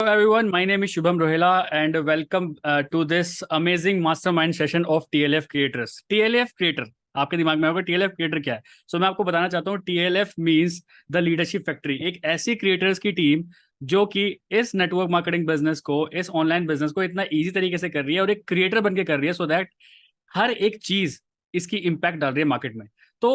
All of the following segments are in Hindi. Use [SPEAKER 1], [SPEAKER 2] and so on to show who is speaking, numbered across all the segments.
[SPEAKER 1] Hello everyone, my name is Shubham Rohela and welcome to this amazing mastermind session of TLF Creators. TLF Creator, आपके दिमाग में होगा TLF Creator क्या है? मैं आपको बताना चाहता हूँ TLF means the leadership factory, एक ऐसी क्रिएटर्स की टीम जो कि इस नेटवर्क मार्केटिंग बिजनेस को, इस ऑनलाइन बिजनेस को इतना ईजी तरीके से कर रही है और एक क्रिएटर बन के कर रही है सो दैट हर एक चीज इसकी इम्पैक्ट डाल रही है मार्केट में। तो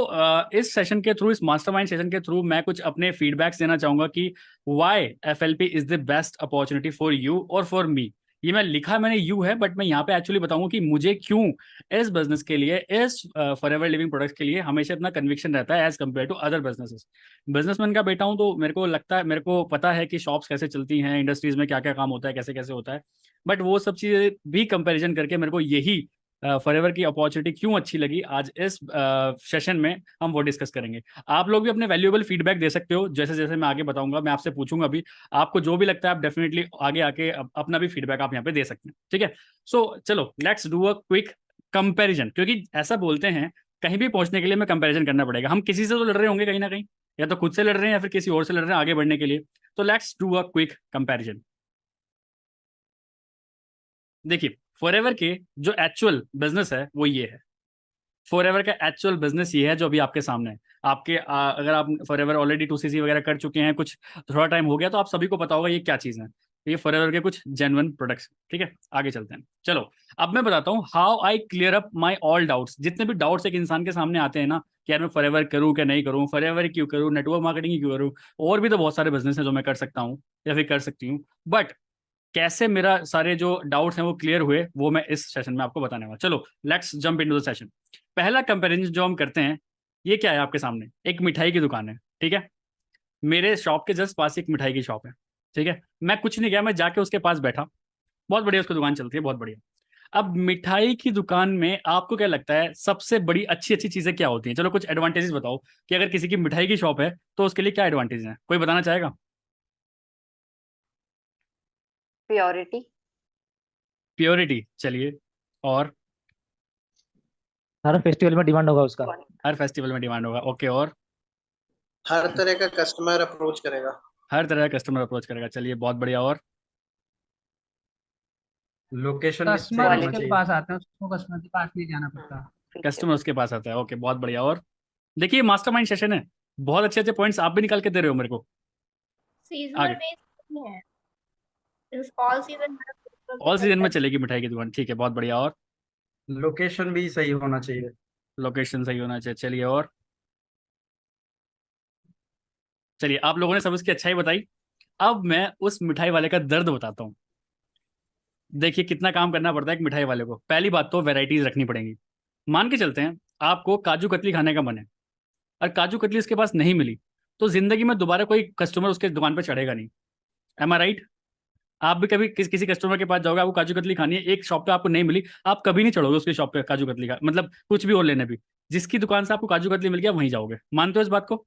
[SPEAKER 1] इस सेशन के थ्रू, इस मास्टरमाइंड सेशन के थ्रू मैं कुछ अपने फीडबैक्स देना चाहूंगा कि why FLP is the best opportunity for you और फॉर मी। ये मैं लिखा मैंने यू है, बट मैं यहाँ पे एक्चुअली बताऊंगा कि मुझे क्यों इस बिजनेस के लिए, इस फॉरएवर लिविंग प्रोडक्ट्स के लिए हमेशा इतना कन्विक्शन रहता है as compare to other businesses. Businessman का बेटा हूँ तो मेरे को लगता है, मेरे को पता है कि शॉप्स कैसे चलती हैं, इंडस्ट्रीज में क्या क्या काम होता है, कैसे कैसे होता है, बट वो सब चीज़ें भी कंपेरिजन करके मेरे को यही फॉरएवर की अपॉर्चुनिटी क्यों अच्छी लगी, आज इस सेशन में हम वो डिस्कस करेंगे। आप लोग भी अपने वैल्यूएबल फीडबैक दे सकते हो जैसे जैसे मैं आगे बताऊंगा। मैं आपसे पूछूंगा भी, आपको जो भी लगता है आप डेफिनेटली आगे आके अपना भी फीडबैक आप यहाँ पे दे सकते हैं, ठीक है। चलो let's do a quick comparison, क्योंकि ऐसा बोलते हैं कहीं भी पहुंचने के लिए हमें कंपैरिजन करना पड़ेगा। हम किसी से तो लड़ रहे होंगे कहीं ना कहीं, या तो खुद से लड़ रहे हैं या फिर किसी और से लड़ रहे हैं आगे बढ़ने के लिए। तो let's do a quick comparison. देखिए, फॉरएवर के जो एक्चुअल बिजनेस है वो ये है। फॉरएवर का एक्चुअल बिजनेस ये है जो अभी आपके सामने है। आपके अगर आप फॉरएवर ऑलरेडी 2CC वगैरह कर चुके हैं, कुछ थोड़ा टाइम हो गया, तो आप सभी को पता होगा ये क्या चीज़ है। ये फॉरएवर के कुछ जेन्युइन प्रोडक्ट्स, ठीक है। आगे चलते हैं। चलो अब मैं बताता हूँ how I clear up my all doubts. जितने भी डाउट्स एक इंसान के सामने आते हैं ना कि यार मैं फॉरएवर करूँ क्या नहीं करूँ, फॉरएवर क्यों करूँ, नेटवर्क मार्केटिंग क्यों करूँ, और भी तो बहुत सारे बिजनेस हैं जो मैं कर सकता हूँ या फिर कर सकती हूँ, बट कैसे मेरा सारे जो डाउट्स हैं वो क्लियर हुए, वो मैं इस सेशन में आपको बताने वाला। चलो let's jump into the session. पहला कंपैरिजन जो हम करते हैं, ये क्या है आपके सामने, एक मिठाई की दुकान है, ठीक है। मेरे शॉप के जस्ट पास एक मिठाई की शॉप है, ठीक है। मैं कुछ नहीं किया, मैं जाके उसके पास बैठा, बहुत बढ़िया उसकी दुकान चलती है, बहुत बढ़िया। अब मिठाई की दुकान में आपको क्या लगता है सबसे बड़ी अच्छी अच्छी चीजें क्या होती हैं? चलो कुछ एडवांटेजेस बताओ कि अगर किसी की मिठाई की शॉप है तो उसके लिए क्या एडवांटेज है, कोई बताना चाहेगा?
[SPEAKER 2] प्योरिटी।
[SPEAKER 1] प्योरिटी, चलिए। और
[SPEAKER 3] हर फेस्टिवल में डिमांड होगा उसका।
[SPEAKER 1] हर फेस्टिवल में डिमांड होगा, ओके। और
[SPEAKER 4] हर तरह का कस्टमर अप्रोच करेगा।
[SPEAKER 1] हर तरह का कस्टमर अप्रोच करेगा, चलिए बहुत बढ़िया। और
[SPEAKER 5] लोकेशन भी सही
[SPEAKER 2] कस्टमर
[SPEAKER 5] होना
[SPEAKER 2] उसके
[SPEAKER 5] चाहिए।
[SPEAKER 2] पास आते हैं, उसको कस्टमर के पास नहीं जाना पड़ता।
[SPEAKER 1] कस्टमर उसके पास आता है, ओके बहुत बढ़िया। और देखिए मास्टरमाइंड सेशन है, बहुत अच्छे अच्छे पॉइंट्स आप भी निकाल के दे रहे हो मेरे को।
[SPEAKER 6] सीजनल
[SPEAKER 1] आगे
[SPEAKER 6] बेस्ड नहीं है, ऑल सीजन
[SPEAKER 1] ऑल सीजन में चलेगी मिठाई की दुकान, ठीक है बहुत बढ़िया। और
[SPEAKER 5] लोकेशन भी सही होना चाहिए।
[SPEAKER 1] लोकेशन सही होना चाहिए, चलिए। और चलिए, आप लोगों ने सब उसकी अच्छाई बताई, अब मैं उस मिठाई वाले का दर्द बताता हूँ। देखिए कितना काम करना पड़ता है एक मिठाई वाले को। पहली बात तो वेराइटीज रखनी पड़ेंगी। मान के चलते हैं आपको काजू कतली खाने का मन है और काजू कतली उसके पास नहीं मिली, तो जिंदगी में दोबारा कोई कस्टमर उसके दुकान पर चढ़ेगा नहीं। एम आई राइट? आप भी कभी किसी कस्टमर के पास जाओगे, आपको काजू कतली खानी है, एक शॉप पे आपको नहीं मिली, आप कभी नहीं चढ़ोगे उसकी शॉप पे काजू कतली का, मतलब कुछ भी और लेने भी। जिसकी दुकान से आपको काजू कतली मिल गया वहीं जाओगे। मानते हो इस बात को?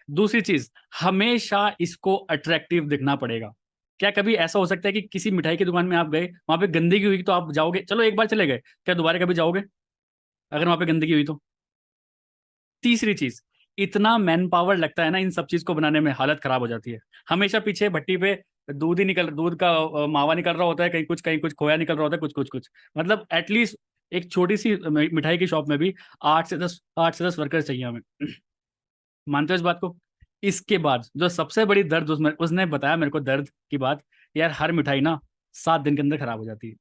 [SPEAKER 1] दूसरी चीज, हमेशा इसको अट्रैक्टिव दिखना पड़ेगा। क्या कभी ऐसा हो सकता है कि किसी मिठाई की दुकान में आप गए, वहां पे गंदगी हुई तो आप जाओगे? चलो एक बार चले गए, क्या दोबारा कभी जाओगे अगर वहां पे गंदगी हुई तो? तीसरी चीज, इतना मैन पावर लगता है ना इन सब चीज को बनाने में, हालत खराब हो जाती है। हमेशा पीछे भट्टी पे दूध का मावा निकल रहा होता है, कहीं कुछ खोया निकल रहा होता है, कुछ मतलब एटलीस्ट एक छोटी सी मिठाई की शॉप में भी 8 से 10 वर्कर्स चाहिए हमें। मानते हो इस बात को? इसके बाद जो सबसे बड़ी दर्द उसने बताया मेरे को दर्द की बात, यार हर मिठाई ना 7 दिन के अंदर खराब हो जाती है।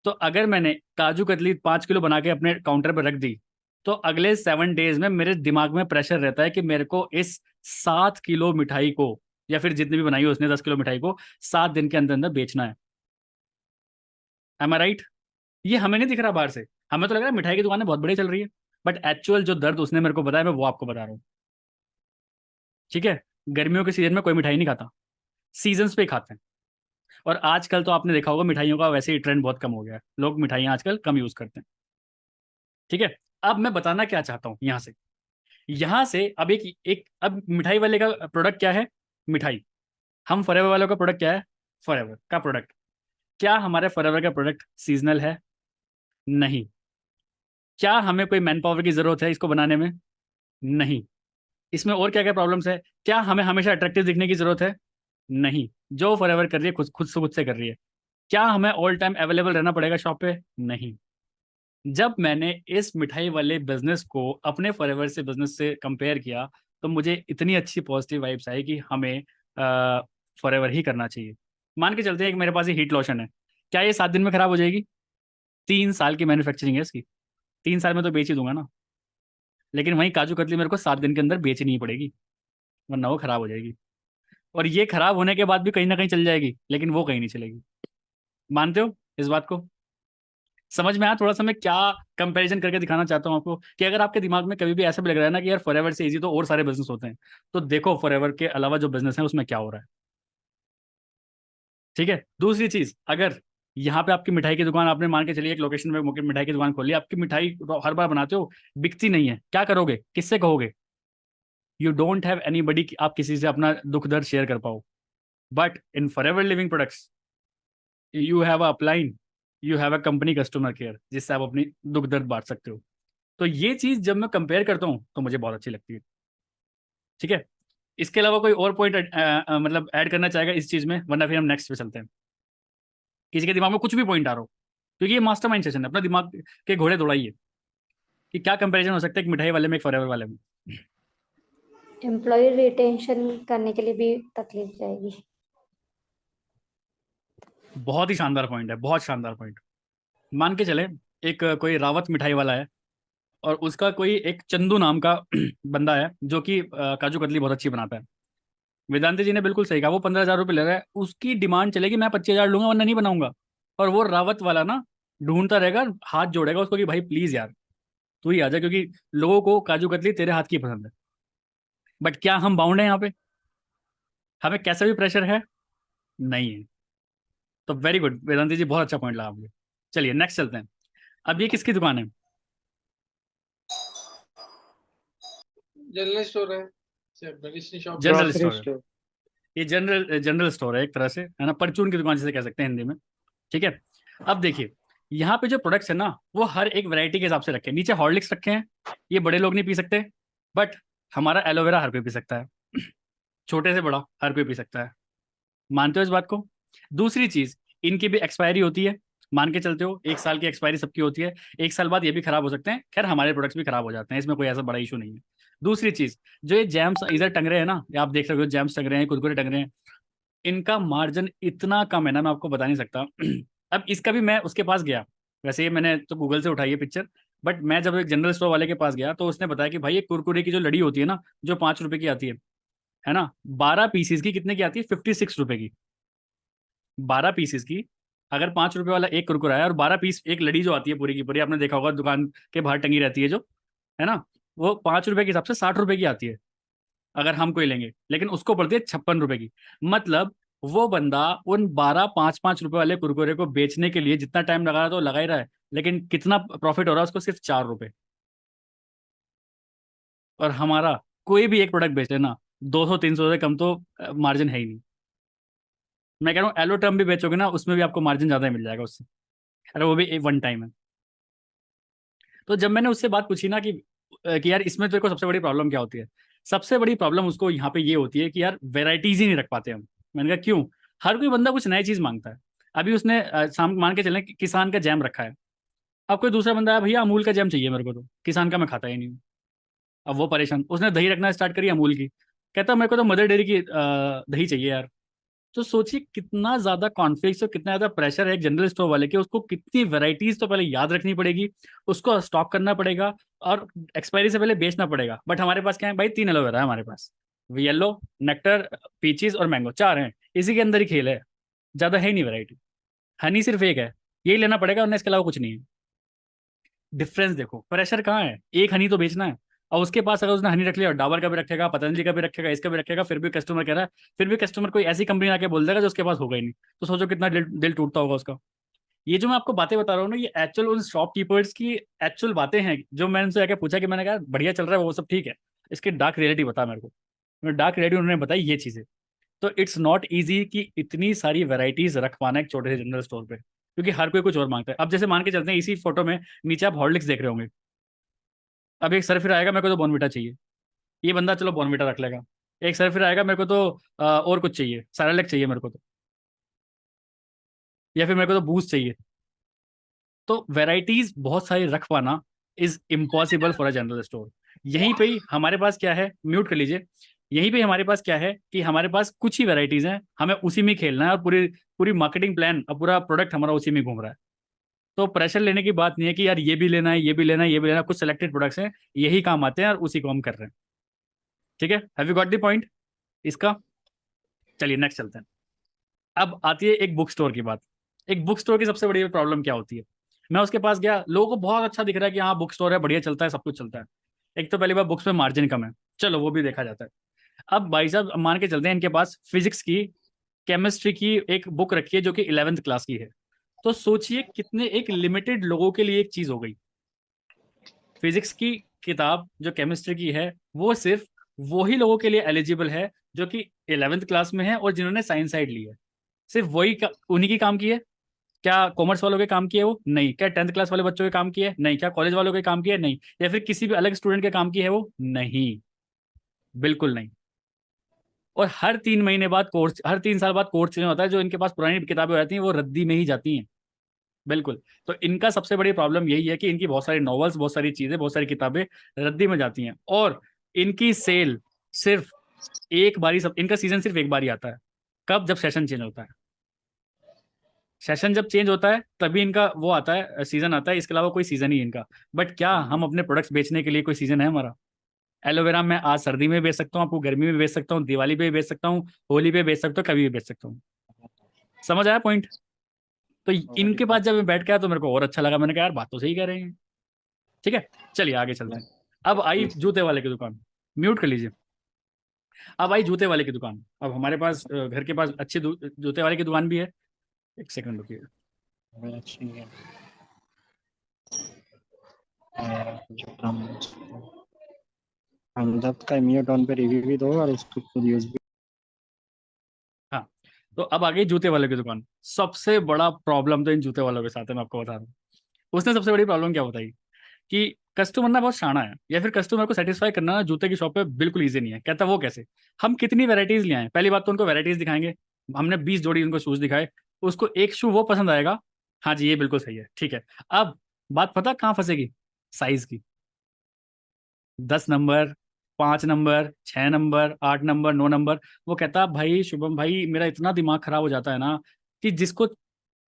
[SPEAKER 1] तो अगर मैंने काजू कतली 5 किलो बना के अपने काउंटर पर रख दी, तो अगले 7 डेज में मेरे दिमाग में प्रेशर रहता है कि मेरे को इस 7 किलो मिठाई को, या फिर जितनी भी बनाई हो उसने 10 किलो मिठाई को, 7 दिन के अंदर अंदर बेचना है। एम आई राइट? ये हमें नहीं दिख रहा बाहर से, हमें तो लग रहा है मिठाई की दुकानें बहुत बढ़िया चल रही है, बट एक्चुअल जो दर्द उसने मेरे को बताया मैं वो आपको बता रहा हूँ, ठीक है। गर्मियों के सीजन में कोई मिठाई नहीं खाता, सीजन्स पे ही खाते हैं। और आजकल तो आपने देखा होगा मिठाइयों का वैसे ही ट्रेंड बहुत कम हो गया है, लोग मिठाइयाँ आजकल कम यूज करते हैं, ठीक है। अब मैं बताना क्या चाहता हूँ यहाँ से अब अब मिठाई वाले का प्रोडक्ट क्या है? मिठाई। हम फॉरएवर वालों का प्रोडक्ट क्या है? फॉरएवर का प्रोडक्ट। क्या हमारे फॉरएवर का प्रोडक्ट सीजनल है? नहीं। क्या हमें कोई मैन पावर की जरूरत है इसको बनाने में? नहीं। इसमें और क्या क्या प्रॉब्लम्स है? क्या हमें हमेशा अट्रैक्टिव दिखने की जरूरत है? नहीं, जो फॉरएवर कर रही है खुद से कर रही है। क्या हमें ऑल टाइम अवेलेबल रहना पड़ेगा शॉप पे? नहीं। जब मैंने इस मिठाई वाले बिजनेस को अपने फॉरएवर से बिजनेस से कंपेयर किया, तो मुझे इतनी अच्छी पॉजिटिव वाइब्स आई कि हमें फॉरएवर ही करना चाहिए। मान के चलते हैं कि मेरे पास ये हीट लोशन है, क्या ये 7 दिन में खराब हो जाएगी? 3 साल की मैन्युफैक्चरिंग है इसकी, 3 साल में तो बेच ही दूंगा ना। लेकिन वहीं काजू कतली मेरे को 7 दिन के अंदर बेचनी ही पड़ेगी, वरना वो खराब हो जाएगी। और ये खराब होने के बाद भी कहीं ना कहीं चल जाएगी, लेकिन वो कहीं नहीं चलेगी। मानते हो इस बात को? समझ में आया थोड़ा सा मैं क्या कंपैरिजन करके दिखाना चाहता हूँ आपको? कि अगर आपके दिमाग में कभी भी ऐसा भी लग रहा है ना कि यार फॉरएवर से इजी तो और सारे बिजनेस होते हैं, तो देखो फॉरएवर के अलावा जो बिजनेस है उसमें क्या हो रहा है। ठीक है। दूसरी चीज, अगर यहाँ पे आपकी मिठाई की दुकान, आपने मान के चलिए एक लोकेशन में मिठाई की दुकान खोली, आपकी मिठाई हर बार बनाते हो, बिकती नहीं है, क्या करोगे? किससे कहोगे? यू डोंट हैव एनीबडी आप किसी से अपना दुख दर्द शेयर कर पाओ। But in forever living products you have a upline, you have a company customer care, जिससे आप अपनी दुख दर्द बांट सकते हो। तो ये चीज जब मैं कंपेयर करता हूँ तो मुझे बहुत अच्छी लगती है। ठीक है। इसके अलावा कोई और पॉइंट मतलब ऐड करना चाहेगा इस चीज में, वरना फिर हम नेक्स्ट पे चलते हैं। किसी के दिमाग में कुछ भी पॉइंट आ रहा हो, क्योंकि ये मास्टरमाइंड सेशन है, अपना दिमाग के घोड़े दौड़ाइए कि क्या कंपैरिजन हो सकता है एक मिठाई वाले में एक फॉरएवर वाले में।
[SPEAKER 7] एम्प्लॉय रिटेंशन करने के लिए भी तकलीफ जाएगी।
[SPEAKER 1] बहुत ही शानदार पॉइंट है, बहुत शानदार पॉइंट। मान के चले एक कोई रावत मिठाई वाला है, और उसका कोई एक चंदू नाम का बंदा है जो कि काजू कतली बहुत अच्छी बनाता है। वेदांत जी ने बिल्कुल सही कहा, वो 15,000 रुपये ले रहा है, उसकी डिमांड चलेगी मैं 25,000 लूंगा वरना नहीं बनाऊंगा। और वो रावत वाला ना ढूंढता रहेगा, हाथ जोड़ेगा उसको कि भाई प्लीज यार तू ही आ जा, क्योंकि लोगों को काजू कतली तेरे हाथ की पसंद है। बट क्या हम बाउंड हैं यहाँ पे? हमें कैसा भी प्रेशर है? नहीं है। तो वेरी गुड वेदांति जी, बहुत अच्छा पॉइंट लगा आपने। चलिए नेक्स्ट चलते हैं। अब ये किसकी दुकान है?
[SPEAKER 4] जनरल स्टोर है, medicine shop.
[SPEAKER 1] General
[SPEAKER 3] grocery
[SPEAKER 1] store है।
[SPEAKER 3] स्टोर।
[SPEAKER 1] ये जनरल स्टोर है एक तरह से, है ना, परचून की दुकान जिसे कह सकते हैं हिंदी में। ठीक है। अब देखिए यहाँ पे जो प्रोडक्ट्स है ना, वो हर एक वैरायटी के हिसाब से रखे हैं। नीचे हॉर्लिक्स रखे हैं, ये बड़े लोग नहीं पी सकते, बट हमारा एलोवेरा हर कोई पी सकता है, छोटे से बड़ा हर कोई पी सकता है। मानते हो इस बात को? दूसरी चीज, इनकी भी एक्सपायरी होती है, मान के चलते हो 1 साल की एक्सपायरी सबकी होती है, 1 साल बाद ये भी खराब हो सकते हैं। खैर हमारे प्रोडक्ट्स भी खराब हो जाते हैं, इसमें कोई ऐसा बड़ा इशू नहीं है। दूसरी चीज, जो ये जैम्स इधर टंग रहे हैं ना, ये आप देख सकते हो, जैम्स टंग रहे हैं, कुरकुरे टंग रहे हैं, इनका मार्जिन इतना कम है ना, मैं आपको बता नहीं सकता। अब इसका भी मैं उसके पास गया, वैसे ये मैंने तो गूगल से उठाई है पिक्चर, बट मैं जब एक जनरल स्टोर वाले के पास गया तो उसने बताया कि भाई ये कुरकुरे की जो लड़ी होती है ना, जो 5 रुपए की आती है ना, 12 पीसीस की कितने की आती है? 56 रुपए की। 12 पीसीस की, अगर 5 रुपए वाला एक कुरकुरा है और 12 पीस एक लड़ी जो आती है पूरी की पूरी, आपने देखा होगा दुकान के बाहर टंगी रहती है जो, है ना, वो 5 रुपए के हिसाब से 60 रुपए की आती है अगर हम कोई लेंगे, लेकिन उसको पड़ती है 56 रुपए की। मतलब वो बंदा उन 12 5 5 रुपए वाले कुरकुरे को बेचने के लिए जितना टाइम लगा रहा है तो लगा ही रहा है, लेकिन कितना प्रॉफिट हो रहा है उसको? सिर्फ 4 रुपए। और हमारा कोई भी एक प्रोडक्ट बेच लेना, 200 300 से कम तो मार्जिन है ही नहीं। मैं कह रहा हूँ एलो टर्म भी बेचोगे ना, उसमें भी आपको मार्जिन ज्यादा मिल जाएगा उससे, अरे वो भी 1 टाइम है। तो जब मैंने उससे बात पूछी ना कि यार इसमें तेरे को सबसे बड़ी प्रॉब्लम क्या होती है, सबसे बड़ी प्रॉब्लम उसको यहाँ पे ये होती है कि यार वेराइटीज ही नहीं रख पाते हम। मैंने कहा क्यों? हर कोई बंदा कुछ नई चीज मांगता है। अभी उसने मान के चलें कि किसान का जैम रखा है, अब कोई दूसरा बंदा है, भैया अमूल का जैम चाहिए मेरे को, तो किसान का मैं खाता ही नहीं हूँ। अब वो परेशान, उसने दही रखना स्टार्ट करी अमूल की, कहता मेरे को तो मदर डेयरी की दही चाहिए यार। तो सोचिए कितना ज्यादा कॉन्फ्लिक्ट और कितना ज्यादा प्रेशर है एक जनरल स्टोर वाले के, उसको कितनी वैरायटीज तो पहले याद रखनी पड़ेगी, उसको स्टॉक करना पड़ेगा, और एक्सपायरी से पहले बेचना पड़ेगा। बट हमारे पास क्या है भाई? 3 एलोवेरा है हमारे पास, येलो, नेक्टर, पीचीज और मैंगो, 4 हैं, इसी के अंदर ही खेल है, ज्यादा है ही नहीं वैरायटी। हनी सिर्फ एक है, यही लेना पड़ेगा, और इसके अलावा कुछ नहीं है। डिफरेंस देखो, प्रेशर कहाँ है? एक हनी तो बेचना है, और उसके पास अगर उसने हनी रख लिया और डाबर का भी रखेगा, पतंजलि का भी रखेगा, इसका भी रखेगा, फिर भी कस्टमर कह रहा है, फिर भी कस्टमर कोई ऐसी कंपनी आके बोल देगा जो उसके पास होगा ही नहीं, तो सोचो कितना दिल टूटता होगा उसका। ये जो मैं आपको बातें बता रहा हूँ ना, ये एक्चुअल उन शॉपकीपर्स की एक्चुअल बातें हैं, जो मैंने उनसे आके पूछा कि मैंने कहा बढ़िया चल रहा है वो सब ठीक है, इसकी डार्क रियलिटी बता मेरे को। डार्क रियलिटी उन्होंने बताई ये चीज़ें। तो इट्स नॉट ईजी कि इतनी सारी वेराइटीज रख पाना एक छोटे से जनरल स्टोर पे, क्योंकि हर कोई कुछ और मांगता है। अब जैसे मान के चलते हैं, इसी फोटो में नीचे आप हॉर्लिक्स देख रहे होंगे, अब एक सर फिर आएगा मेरे को तो बॉर्नविटा चाहिए, ये बंदा चलो बॉर्नविटा रख लेगा, एक सर्फिर आएगा, मेरे को तो और कुछ चाहिए, सेरेलैक चाहिए मेरे को तो, या फिर मेरे को तो बूस्ट चाहिए। तो वेराइटीज बहुत सारी रख पाना is impossible for a general store. यहीं पे ही हमारे पास क्या है, म्यूट कर लीजिए। यहीं पे हमारे पास क्या है कि हमारे पास कुछ ही वेराइटीज हैं, हमें उसी में खेलना है, और पूरी पूरी मार्केटिंग प्लान और पूरा प्रोडक्ट हमारा उसी में घूम रहा है। तो प्रेशर लेने की बात नहीं है कि यार ये भी लेना है, ये भी लेना है, ये भी लेना है। कुछ सिलेक्टेड प्रोडक्ट्स हैं, यही काम आते हैं और उसी को हम कर रहे हैं। ठीक है, have you got the point इसका? चलिए नेक्स्ट चलते हैं। अब आती है एक बुक स्टोर की बात। एक बुक स्टोर की सबसे बड़ी प्रॉब्लम क्या होती है? मैं उसके पास गया, लोगों को बहुत अच्छा दिख रहा है कि हाँ बुक स्टोर है, बढ़िया चलता है, सब कुछ चलता है। एक तो पहली बार बुक्स में मार्जिन कम है, चलो वो भी देखा जाता है। अब भाई साहब मान के चलते हैं इनके पास फिजिक्स की, केमिस्ट्री की एक बुक रखी है जो कि 11th क्लास की है। तो सोचिए कितने एक लिमिटेड लोगों के लिए एक चीज हो गई। फिजिक्स की किताब जो केमिस्ट्री की है, वो सिर्फ वही लोगों के लिए एलिजिबल है जो कि 11th क्लास में है और जिन्होंने साइंस साइड ली है। सिर्फ वही उन्हीं की काम की है। क्या कॉमर्स वालों के काम की है वो? नहीं। क्या 10th क्लास वाले बच्चों के काम की है? नहीं। क्या कॉलेज वालों के काम की है? नहीं। या फिर किसी भी अलग स्टूडेंट के काम की है वो? नहीं, बिल्कुल नहीं। और हर 3 महीने बाद कोर्स, हर 3 साल बाद कोर्स चेंज होता है। जो इनके पास पुरानी किताबें हो जाती हैं वो रद्दी में ही जाती हैं। बिल्कुल। तो इनका सबसे बड़ी प्रॉब्लम यही है कि इनकी बहुत सारी नॉवेल्स, बहुत सारी चीजें, बहुत सारी किताबें रद्दी में जाती हैं। और इनकी सेल सिर्फ एक बारी, सब इनका सीजन सिर्फ एक बार ही आता है। कब? जब सेशन चेंज होता है। सेशन जब चेंज होता है तभी इनका वो आता है, सीजन आता है। इसके अलावा कोई सीजन ही इनका। बट क्या हम अपने प्रोडक्ट्स बेचने के लिए कोई सीजन है हमारा? एलोवेरा मैं आज सर्दी में बेच सकता हूँ, आपको गर्मी में बेच सकता हूँ, दिवाली पे भी बेच सकता हूँ, होली पे बेच सकता हूँ, कभी भी बेच सकता हूँ। समझ आया पॉइंट? तो इनके पास जब मैं बैठ गया तो मेरे को और अच्छा लगा। मैंने कहा यार बात तो सही कह रहे हैं। ठीक है, चलिए आगे चलते हैं। अब आई जूते वाले की दुकान। म्यूट कर लीजिए। अब आई जूते वाले की दुकान। अब हमारे पास घर के पास अच्छी जूते वाले की दुकान भी है। एक सेकंड रुकिए।
[SPEAKER 8] हमदर्द का म्यूट ऑन पे रिव्यू भी दो और उसको खुद यूज भी।
[SPEAKER 1] हाँ, तो अब आ गई जूते वाले की दुकान। सबसे बड़ा प्रॉब्लम तो इन जूते वालों के साथ है, मैं आपको बता दूं। उसने सबसे बड़ी प्रॉब्लम क्या बताई कि कस्टमर ना बहुत शाना है, या फिर कस्टमर को सेटिस्फाई करना ना जूते की शॉप पे बिल्कुल ईजी नहीं है। कहता वो कैसे? हम कितनी वैरायटीज ले आए। पहली बात तो उनको वैरायटीज दिखाएंगे। हमने 20 जोड़ी उनको शूज दिखाए, उसको एक शू वो पसंद आएगा, हाँ जी ये बिल्कुल सही है, ठीक है। अब बात पता कहाँ फंसेगी? साइज की। 10 number, 5 number, 6 number, 8 number, 9 number. वो कहता भाई शुभम भाई मेरा इतना दिमाग खराब हो जाता है ना कि जिसको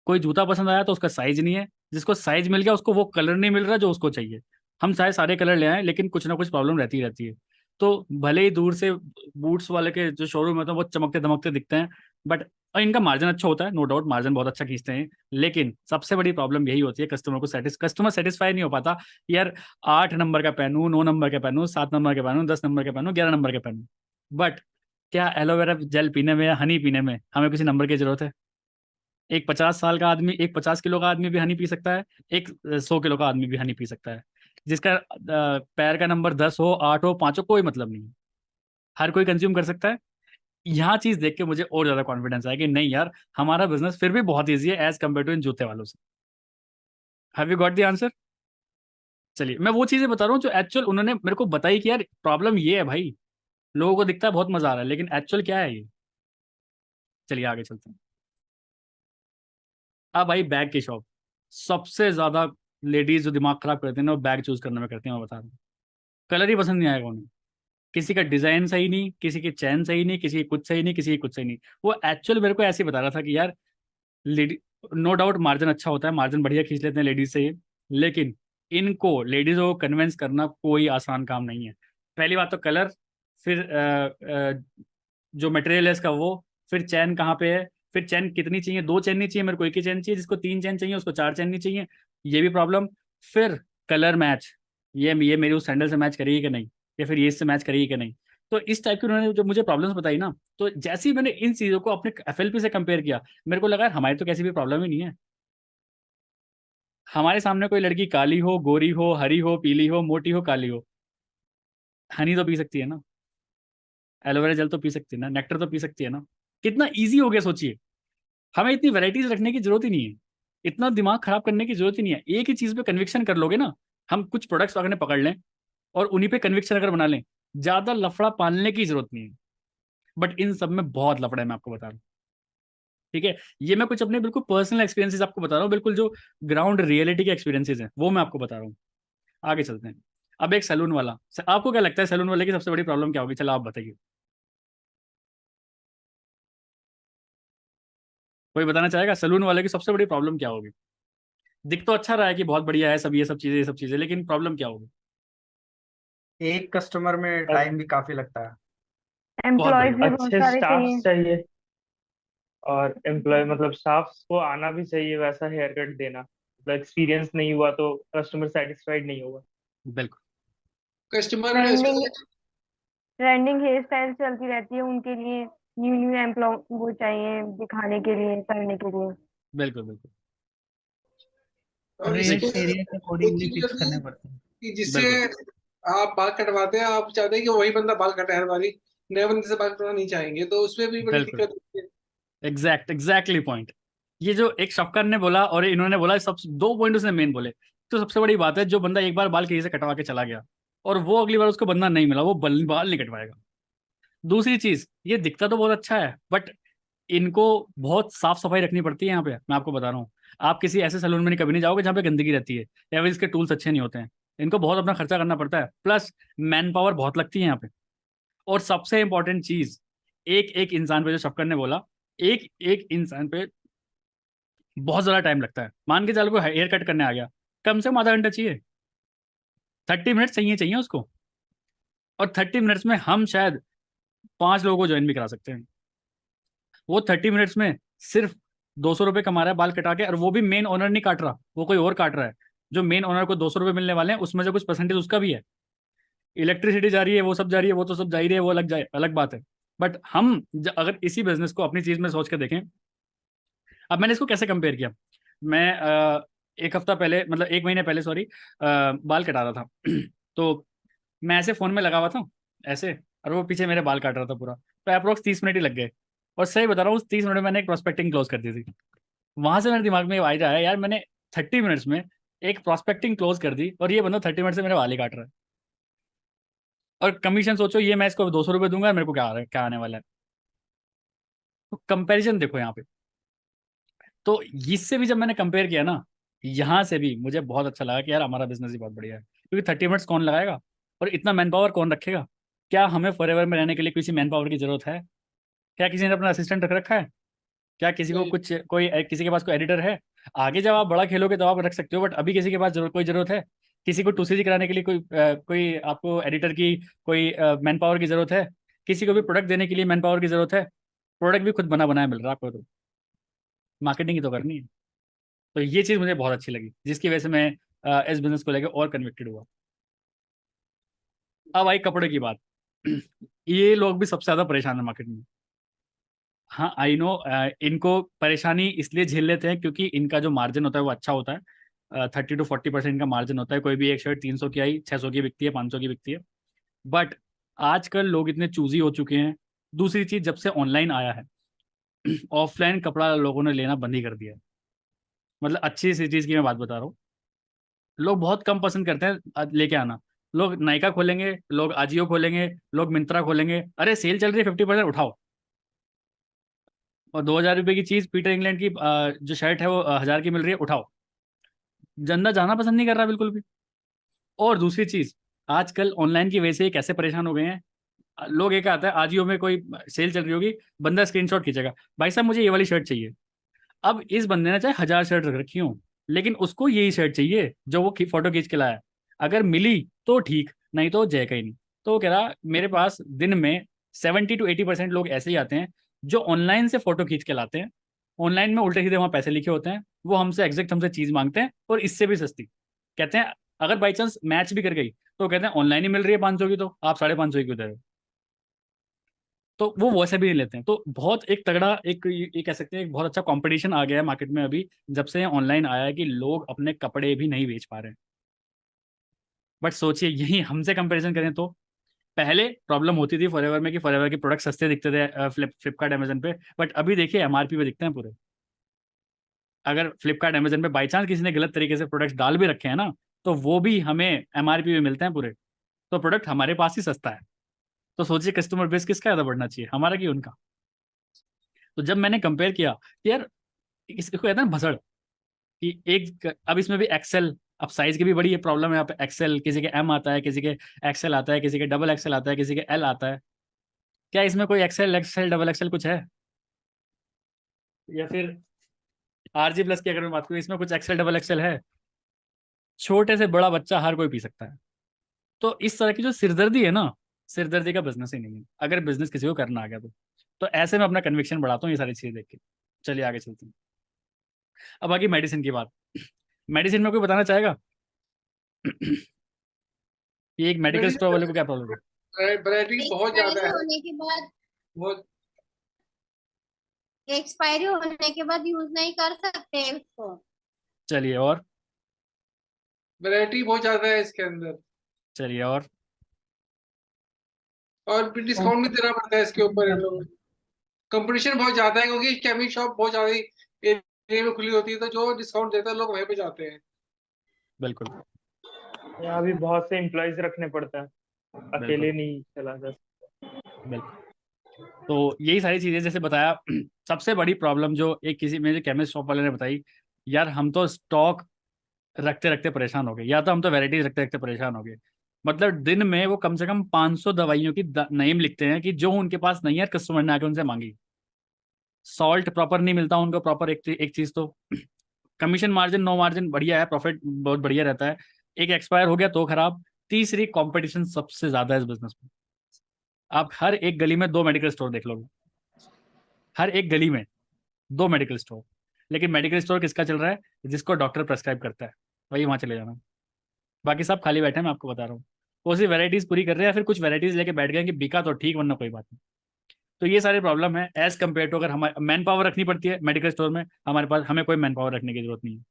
[SPEAKER 1] कोई जूता पसंद आया तो उसका साइज नहीं है, जिसको साइज मिल गया उसको वो कलर नहीं मिल रहा जो उसको चाहिए। हम चाहे सारे कलर ले आए लेकिन कुछ ना कुछ प्रॉब्लम रहती ही रहती है। तो भले ही दूर से बूट्स वाले के जो शोरूम होते हैं वो चमकते दमकते दिखते हैं, बट और इनका मार्जिन अच्छा होता है, नो डाउट मार्जिन बहुत अच्छा खींचते हैं। लेकिन सबसे बड़ी प्रॉब्लम यही होती है कस्टमर को कस्टमर सेटिस्फाई नहीं हो पाता। यार 8 नंबर का पहनूं, 9 नंबर का पहनूं, 7 नंबर का पहनूं, 10 नंबर का पहनूं, 11 नंबर का पहनूं। बट क्या एलोवेरा जेल पीने में या हनी पीने में हमें किसी नंबर की जरूरत है? एक 50 साल का आदमी, एक 50 किलो का आदमी भी हनी पी सकता है, एक 100 किलो का आदमी भी हनी पी सकता है। जिसका पैर का नंबर 10 हो, 8 हो, 5 हो, कोई मतलब नहीं है। हर कोई कंज्यूम कर सकता है। यहाँ चीज देख के मुझे और ज्यादा कॉन्फिडेंस आया कि नहीं यार हमारा बिजनेस फिर भी बहुत ईजी है एज कम्पेयर टू इन जूते वालों से। Have you got the answer? चलिए मैं वो चीजें बता रहा हूँ जो एक्चुअल उन्होंने मेरे को बताई कि यार प्रॉब्लम ये है भाई। लोगों को दिखता है बहुत मजा आ रहा है, लेकिन एक्चुअल क्या है ये। चलिए आगे चलते हैं। अब भाई बैग की शॉप। सबसे ज्यादा लेडीज जो दिमाग खराब करते हैं ना वो बैग चूज करने में करते हैं, मैं बता रहा हूँ। कलर ही पसंद नहीं आएगा उन्हें, किसी का डिजाइन सही नहीं, किसी की चैन सही नहीं, किसी की कुछ सही नहीं, किसी की कुछ सही नहीं। वो एक्चुअल मेरे को ऐसे ही बता रहा था कि यार लेडी, नो डाउट मार्जिन अच्छा होता है, मार्जिन बढ़िया खींच लेते हैं लेडीज से ये, लेकिन इनको लेडीजों को कन्विंस करना कोई आसान काम नहीं है। पहली बात तो कलर, फिर जो मटेरियल है इसका वो, फिर चैन कहाँ पे है, फिर चैन कितनी चाहिए, 2 चैन नहीं चाहिए मेरे को, एक ही चैन चाहिए। जिसको 3 चैन चाहिए उसको 4 चैन नहीं चाहिए, ये भी प्रॉब्लम। फिर कलर मैच, ये मेरी उस सैंडल से मैच करेगी कि नहीं, या फिर ये इससे मैच करेगी कि नहीं। तो इस टाइप की उन्होंने जो मुझे प्रॉब्लम्स बताई ना, तो जैसे ही मैंने इन चीज़ों को अपने एफएलपी से कंपेयर किया, मेरे को लगा यार हमारी तो कैसी भी प्रॉब्लम ही नहीं है। हमारे सामने कोई लड़की काली हो, गोरी हो, हरी हो, पीली हो, मोटी हो, काली हो, हनी तो पी सकती है ना, एलोवेरा जेल तो पी सकती है ना, नेक्टर तो पी सकती है ना। कितना ईजी हो गया सोचिए। हमें इतनी वैरायटीज रखने की जरूरत ही नहीं है, इतना दिमाग खराब करने की जरूरत ही नहीं है। एक ही चीज पे कन्विक्शन कर लोगे ना, हम कुछ प्रोडक्ट्स अगर पकड़ लें और उन्हीं पे कन्विक्शन अगर बना लें, ज्यादा लफड़ा पालने की जरूरत नहीं है। बट इन सब में बहुत लफड़ा है, मैं आपको बता रहा हूँ। ठीक है, ये मैं कुछ अपने बिल्कुल पर्सनल एक्सपीरियंसेस आपको बता रहा हूँ, बिल्कुल जो ग्राउंड रियलिटी के एक्सपीरियंसेस हैं वो मैं आपको बता रहा हूँ। आगे चलते हैं। अब एक सैलून वाला, आपको क्या लगता है सैलून वाले की सबसे बड़ी प्रॉब्लम क्या होगी? चलो आप बताइए, कोई बताना चाहेगा सैलून वाले की सबसे बड़ी प्रॉब्लम क्या होगी? दिख तो अच्छा रहा है कि बहुत बढ़िया है सब, ये सब चीजें, लेकिन प्रॉब्लम क्या होगी?
[SPEAKER 5] एक कस्टमर में टाइम भी काफी लगता है।
[SPEAKER 1] बहुत
[SPEAKER 6] एम्प्लॉयज
[SPEAKER 1] बढ़िया।
[SPEAKER 6] भी बहुत
[SPEAKER 3] अच्छे
[SPEAKER 6] सारे
[SPEAKER 3] स्टाफ
[SPEAKER 6] चाहिए।
[SPEAKER 3] चाहिए, और एम्प्लॉय मतलब स्टाफ को आना भी चाहिए वैसा हेयर कट देना, मतलब एक्सपीरियंस नहीं हुआ तो कस्टमर सेटिस्फाइड नहीं होगा।
[SPEAKER 1] बिल्कुल।
[SPEAKER 4] Customer
[SPEAKER 6] trending
[SPEAKER 4] specially
[SPEAKER 6] trending hair style चलती रहती है उनके लिए, न्यू न्यू एम्प्लॉय वो चाहिए दिखाने के लिए, करने के लिए।
[SPEAKER 1] बिल्कुल बिल्कुल।
[SPEAKER 4] और
[SPEAKER 2] रेट्स
[SPEAKER 4] इसमें
[SPEAKER 2] एरिया के
[SPEAKER 4] एक
[SPEAKER 2] अकॉर्डिंगली
[SPEAKER 4] चीज
[SPEAKER 2] फिक्स
[SPEAKER 4] होती है
[SPEAKER 2] करने पड़ते हैं।
[SPEAKER 4] कि जिससे
[SPEAKER 1] बिल्कुल
[SPEAKER 4] आप बाल कटवाते हैं, आप चाहते हैं कि वही बंदा बाल कटाए, हर बारी नए बंदे से बाल कटवाना नहीं चाहेंगे, तो उसमें भी बड़ी
[SPEAKER 1] बिल्कुल।
[SPEAKER 4] दिक्कत होती है।
[SPEAKER 1] Exactly point. ये जो एक शफकर ने बोला और इन्होंने बोला, सब दो पॉइंट उसने मेन बोले। तो सबसे बड़ी बात है, जो बंदा एक बार बाल किसी से कटवा के चला गया और वो अगली बार उसको बंदा नहीं मिला, वो बाल नहीं कटवाएगा। दूसरी चीज, ये दिखता तो बहुत अच्छा है बट इनको बहुत साफ सफाई रखनी पड़ती है यहाँ पे, मैं आपको बता रहा हूँ। आप किसी ऐसे सैलून में नहीं कभी नहीं जाओगे जहाँ पे गंदगी रहती है या फिर इसके टूल्स अच्छे नहीं होते हैं। इनको बहुत अपना खर्चा करना पड़ता है, प्लस मैन पावर बहुत लगती है यहाँ पे। और सबसे इंपॉर्टेंट चीज, एक एक इंसान पे, जो शफकर ने बोला, एक एक इंसान पे बहुत ज्यादा टाइम लगता है। मान के चल, कोई हेयर कट करने आ गया, कम से कम आधा घंटा चाहिए, 30 मिनट चाहिए चाहिए उसको। और 30 मिनट्स में हम शायद 5 लोगों को ज्वाइन भी करा सकते हैं। वो 30 मिनट्स में सिर्फ 200 रुपये कमा रहा है बाल कटा के, और वो भी मेन ओनर नहीं काट रहा, वो कोई और काट रहा है। जो मेन ओनर को 200 रुपये मिलने वाले हैं उसमें से कुछ परसेंटेज उसका भी है। इलेक्ट्रिसिटी जा रही है, वो सब जा रही है, वो तो सब जा ही रही है, वो अलग बात है। बट हम अगर इसी बिजनेस को अपनी चीज में सोच के देखें, अब मैंने इसको कैसे कंपेयर किया। मैं एक हफ्ता पहले, मतलब 1 महीने पहले, सॉरी, बाल कटा रहा था तो मैं ऐसे फोन में लगा हुआ था ऐसे, और वो पीछे मेरे बाल काट रहा था पूरा। तो अप्रोक्स 30 मिनट ही लग गए। और सही बता रहा हूँ, उस 30 मिनट में मैंने एक प्रोस्पेक्टिंग क्लोज कर दी थी। वहां से मेरे दिमाग में आई रहा है, यार मैंने 30 मिनट्स में एक प्रोस्पेक्टिंग क्लोज कर दी और ये बंदा 30 मिनट से मेरे बाल ही काट रहा है। और कमीशन सोचो, ये मैं इसको 200 रुपये दूंगा, मेरे को क्या आ रहा है, क्या आने वाला है। तो कंपैरिजन देखो यहाँ पे। तो इससे भी जब मैंने कंपेयर किया ना, यहाँ से भी मुझे बहुत अच्छा लगा कि यार हमारा बिजनेस ही बहुत बढ़िया है, क्योंकि 30 मिनट्स कौन लगाएगा और इतना मैन पावर कौन रखेगा? क्या हमें फॉरएवर में रहने के लिए किसी मैन पावर की जरूरत है? क्या किसी ने अपना असिस्टेंट रख रखा है? क्या किसी को
[SPEAKER 4] नहीं,
[SPEAKER 1] कुछ किसी के पास कोई एडिटर है? आगे जब आप बड़ा खेलोगे तो आप रख सकते हो, बट अभी किसी के पास कोई जरूरत है? किसी को टूसीजी कराने के लिए कोई आपको एडिटर की कोई मैन पावर की जरूरत है? किसी को भी प्रोडक्ट देने के लिए मैन पावर की जरूरत है? प्रोडक्ट भी खुद बना बनाया मिल रहा है आपको, तो मार्केटिंग ही तो करनी है। तो ये चीज़ मुझे बहुत अच्छी लगी, जिसकी वजह से मैं इस बिजनेस को लेकर और कन्विक्टेड हुआ। अब आई कपड़े की बात। ये लोग भी सबसे ज़्यादा परेशान है मार्केट में। हाँ आई नो, इनको परेशानी इसलिए झेल लेते हैं क्योंकि इनका जो मार्जिन होता है वो अच्छा होता है। 30 to 40% का मार्जिन होता है। कोई भी एक शर्ट 300 की आई, 600 की बिकती है, 500 की बिकती है। बट आजकल लोग इतने चूजी हो चुके हैं। दूसरी चीज़, जब से ऑनलाइन आया है, ऑफलाइन कपड़ा लोगों ने लेना बंद ही कर दिया है। मतलब अच्छी सी चीज़ की मैं बात बता रहा हूँ, लोग बहुत कम पसंद करते हैं लेके आना। लोग नायका खोलेंगे, लोग आजियो खोलेंगे, लोग मिंत्रा खोलेंगे, अरे सेल चल रही है 50% उठाओ। और 2,000 रुपये की चीज़ पीटर इंग्लैंड की जो शर्ट है वो 1,000 की मिल रही है, उठाओ। जनता जाना पसंद नहीं कर रहा बिल्कुल भी। और दूसरी चीज़, आजकल ऑनलाइन की वजह से ये कैसे परेशान हो गए हैं। लोग एक आता है, आजियो में कोई सेल चल रही होगी, बंदा स्क्रीनशॉट खींचेगा, भाई साहब मुझे ये वाली शर्ट चाहिए। अब इस बंदे ने चाहे 1,000 शर्ट रख रखी हो, लेकिन उसको यही शर्ट चाहिए जो वो फोटो खींच के लाया। अगर मिली तो ठीक, नहीं तो जय कहीं नहीं। तो वो कह रहा, मेरे पास दिन में 70 to 80% लोग ऐसे ही आते हैं जो ऑनलाइन से फोटो खींच के लाते हैं। ऑनलाइन में उल्टे सीधे वहाँ पैसे लिखे होते हैं, वो हमसे एग्जैक्ट हमसे चीज़ मांगते हैं और इससे भी सस्ती। कहते हैं अगर बाई चांस मैच भी कर गई तो कहते हैं ऑनलाइन ही मिल रही है 500 की, तो आप 550 की क्यों दे रहे हो? तो वो वैसे भी नहीं लेते हैं। तो बहुत एक तगड़ा, एक ये कह सकते हैं एक बहुत अच्छा कंपटीशन आ गया है मार्केट में अभी, जब से ऑनलाइन आया है, कि लोग अपने कपड़े भी नहीं बेच पा रहे हैं। बट सोचिए, यही हमसे कंपैरिजन करें तो पहले प्रॉब्लम होती थी फॉरएवर में कि फॉरएवर के प्रोडक्ट सस्ते दिखते थे फ्लिपकार्ट अमेजन पे, बट अभी देखिए एमआरपी पे दिखते हैं पूरे। अगर फ्लिपकार्ट अमेजन पे बाई चांस किसी ने गलत तरीके से प्रोडक्ट्स डाल भी रखे हैं ना, तो वो भी हमें एमआरपी पे मिलते हैं पूरे। तो प्रोडक्ट हमारे पास ही सस्ता है। तो सोचिए कस्टमर बेस किसका ज़्यादा बढ़ना चाहिए, हमारा कि उनका। तो जब मैंने कंपेयर किया कि यार इसको कहते हैं भसड़, कि एक अब इसमें भी एक्सेल, अब साइज की भी बड़ी ये प्रॉब्लम है। यहाँ पे एक्सेल, किसी के एम आता है, किसी के एक्सेल आता है, किसी के डबल एक्सेल आता है, किसी के एल आता है। क्या इसमें कोई एक्सेल एक्सेल डबल एक्सेल कुछ है? या फिर आरजी प्लस की अगर मैं बात करूँ, इसमें कुछ एक्सेल डबल एक्सेल है? छोटे से बड़ा बच्चा हर कोई पी सकता है। तो इस तरह की जो सिरदर्दी है ना, सिरदर्दी का बिजनेस ही नहीं है अगर बिजनेस किसी को करना आ गया तो ऐसे में अपना कन्विक्शन बढ़ाता हूँ ये सारी चीज़ें देख के। चलिए आगे चलते हैं। अब आगे मेडिसिन की बात। मेडिसिन में कोई बताना चाहेगा कि एक मेडिकल स्टोर वाले को क्या प्रॉब्लम है?
[SPEAKER 4] वैरायटी बहुत ज्यादा है,
[SPEAKER 9] होने के बाद
[SPEAKER 4] बहुत।
[SPEAKER 9] एक्सपायरी होने के बाद यूज नहीं कर सकते हैं उसको।
[SPEAKER 1] चलिए और,
[SPEAKER 4] वैरायटी बहुत ज्यादा है इसके अंदर,
[SPEAKER 1] चलिए
[SPEAKER 4] और भी डिस्काउंट भी देना पड़ता है इसके ऊपर इन लोगों को। कंपटीशन बहुत ज्यादा है क्योंकि केमिक शॉप बहुत ज्यादा एरिया में खुली होती है, तो जो डिस्काउंट देता है लोग वहीं पे जाते हैं।
[SPEAKER 1] बिल्कुल
[SPEAKER 3] यहाँ भी बहुत से एम्प्लॉयज रखने पड़ता है, अकेले नहीं चला जा सकता।
[SPEAKER 1] बिल्कुल। तो यही सारी चीज़ें जैसे बताया। सबसे बड़ी प्रॉब्लम जो एक किसी मेरे केमिस्ट शॉप वाले ने बताई, यार हम तो स्टॉक रखते रखते परेशान हो गए, या तो हम तो वैराइटीज रखते रखते परेशान हो गए। मतलब दिन में वो कम से कम 500 दवाइयों की नेम लिखते हैं कि जो उनके पास नहीं है, कस्टमर ने आके उनसे मांगी। सॉल्ट प्रॉपर नहीं मिलता उनको, प्रॉपर एक चीज़ तो। कमीशन मार्जिन, नो मार्जिन बढ़िया है, प्रॉफिट बहुत बढ़िया रहता है। एक एक्सपायर हो गया तो खराब। तीसरी, कंपटीशन सबसे ज्यादा है इस बिजनेस में। आप हर एक गली में 2 मेडिकल स्टोर देख लोगे, हर एक गली में 2 मेडिकल स्टोर। लेकिन मेडिकल स्टोर किसका चल रहा है? जिसको डॉक्टर प्रेस्क्राइब करता है, वही वहां चले जाना। बाकी सब खाली बैठे हैं, मैं आपको बता रहा हूँ। वो सी वैराइटीज पूरी कर रहे हैं, या फिर कुछ वैराइटीज लेके बैठ गए कि बिका तो ठीक, वरना कोई बात नहीं। तो ये सारी प्रॉब्लम है एज कम्पेयर टू, अगर हमारे मैन पावर रखनी पड़ती है मेडिकल स्टोर में, हमारे पास हमें कोई मैन पावर रखने की जरूरत नहीं है।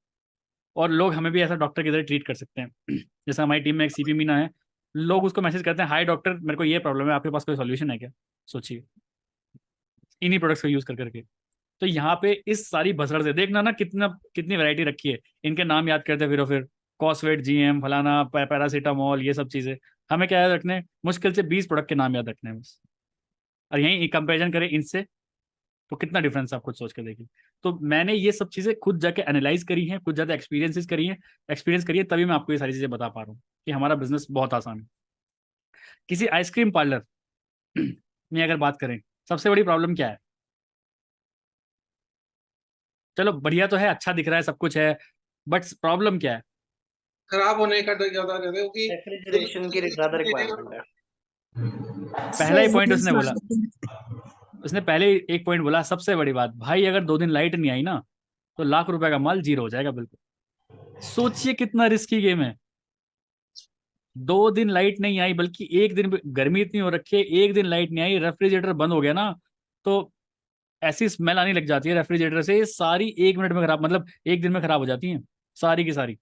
[SPEAKER 1] और लोग हमें भी ऐसा डॉक्टर की तरह ट्रीट कर सकते हैं। जैसे हमारी टीम में एक सीपी मीना है, लोग उसको मैसेज करते हैं, हाय डॉक्टर मेरे को ये प्रॉब्लम है, आपके पास कोई सॉल्यूशन है क्या? सोचिए, इन्हीं प्रोडक्ट्स को यूज कर करके। तो यहाँ पे इस सारी भसड़ से देखना ना कितना कितनी वैरायटी रखी है। इनके नाम याद करते फिर कॉस्वेट, जीएम, फलाना, पैरासीटामोल, ये सब चीजें। हमें क्या याद रखने? मुश्किल से 20 प्रोडक्ट के नाम याद रखने हैं बस। और यहीं कंपेरिजन करें इनसे, तो कितना डिफरेंस आप खुद सोच के देखिए। तो मैंने ये सब चीज़ें खुद जाके एनालाइज करी हैं, खुद ज़्यादा एक्सपीरियंस करी है, तभी मैं आपको ये सारी चीज़ें बता पा रहा हूँ कि हमारा बिजनेस बहुत आसान है। किसी आइसक्रीम पार्लर में अगर बात करें, सबसे बड़ी प्रॉब्लम क्या है? चलो बढ़िया तो है, अच्छा दिख रहा है, सब कुछ है, बट प्रॉब्लम क्या है?
[SPEAKER 4] खराब होने का डर ज्यादा रहता है क्योंकि
[SPEAKER 5] रेफ्रिजरेशन की ज्यादा रिक्वायरमेंट है।
[SPEAKER 1] पहला ही पॉइंट उसने बोला, उसने पहले ही एक पॉइंट बोला, सबसे बड़ी बात, भाई अगर 2 दिन लाइट नहीं आई ना, तो लाख रुपए का माल जीरो हो जाएगा। बिल्कुल सोचिए कितना रिस्की गेम है। 2 दिन लाइट नहीं आई, बल्कि एक दिन गर्मी इतनी हो रखी है, एक दिन लाइट नहीं आई, रेफ्रिजरेटर बंद हो गया ना, तो ऐसी स्मेल आने लग जाती है रेफ्रिजरेटर से, सारी 1 मिनट में खराब, मतलब एक दिन में खराब हो जाती हैं सारी की सारी।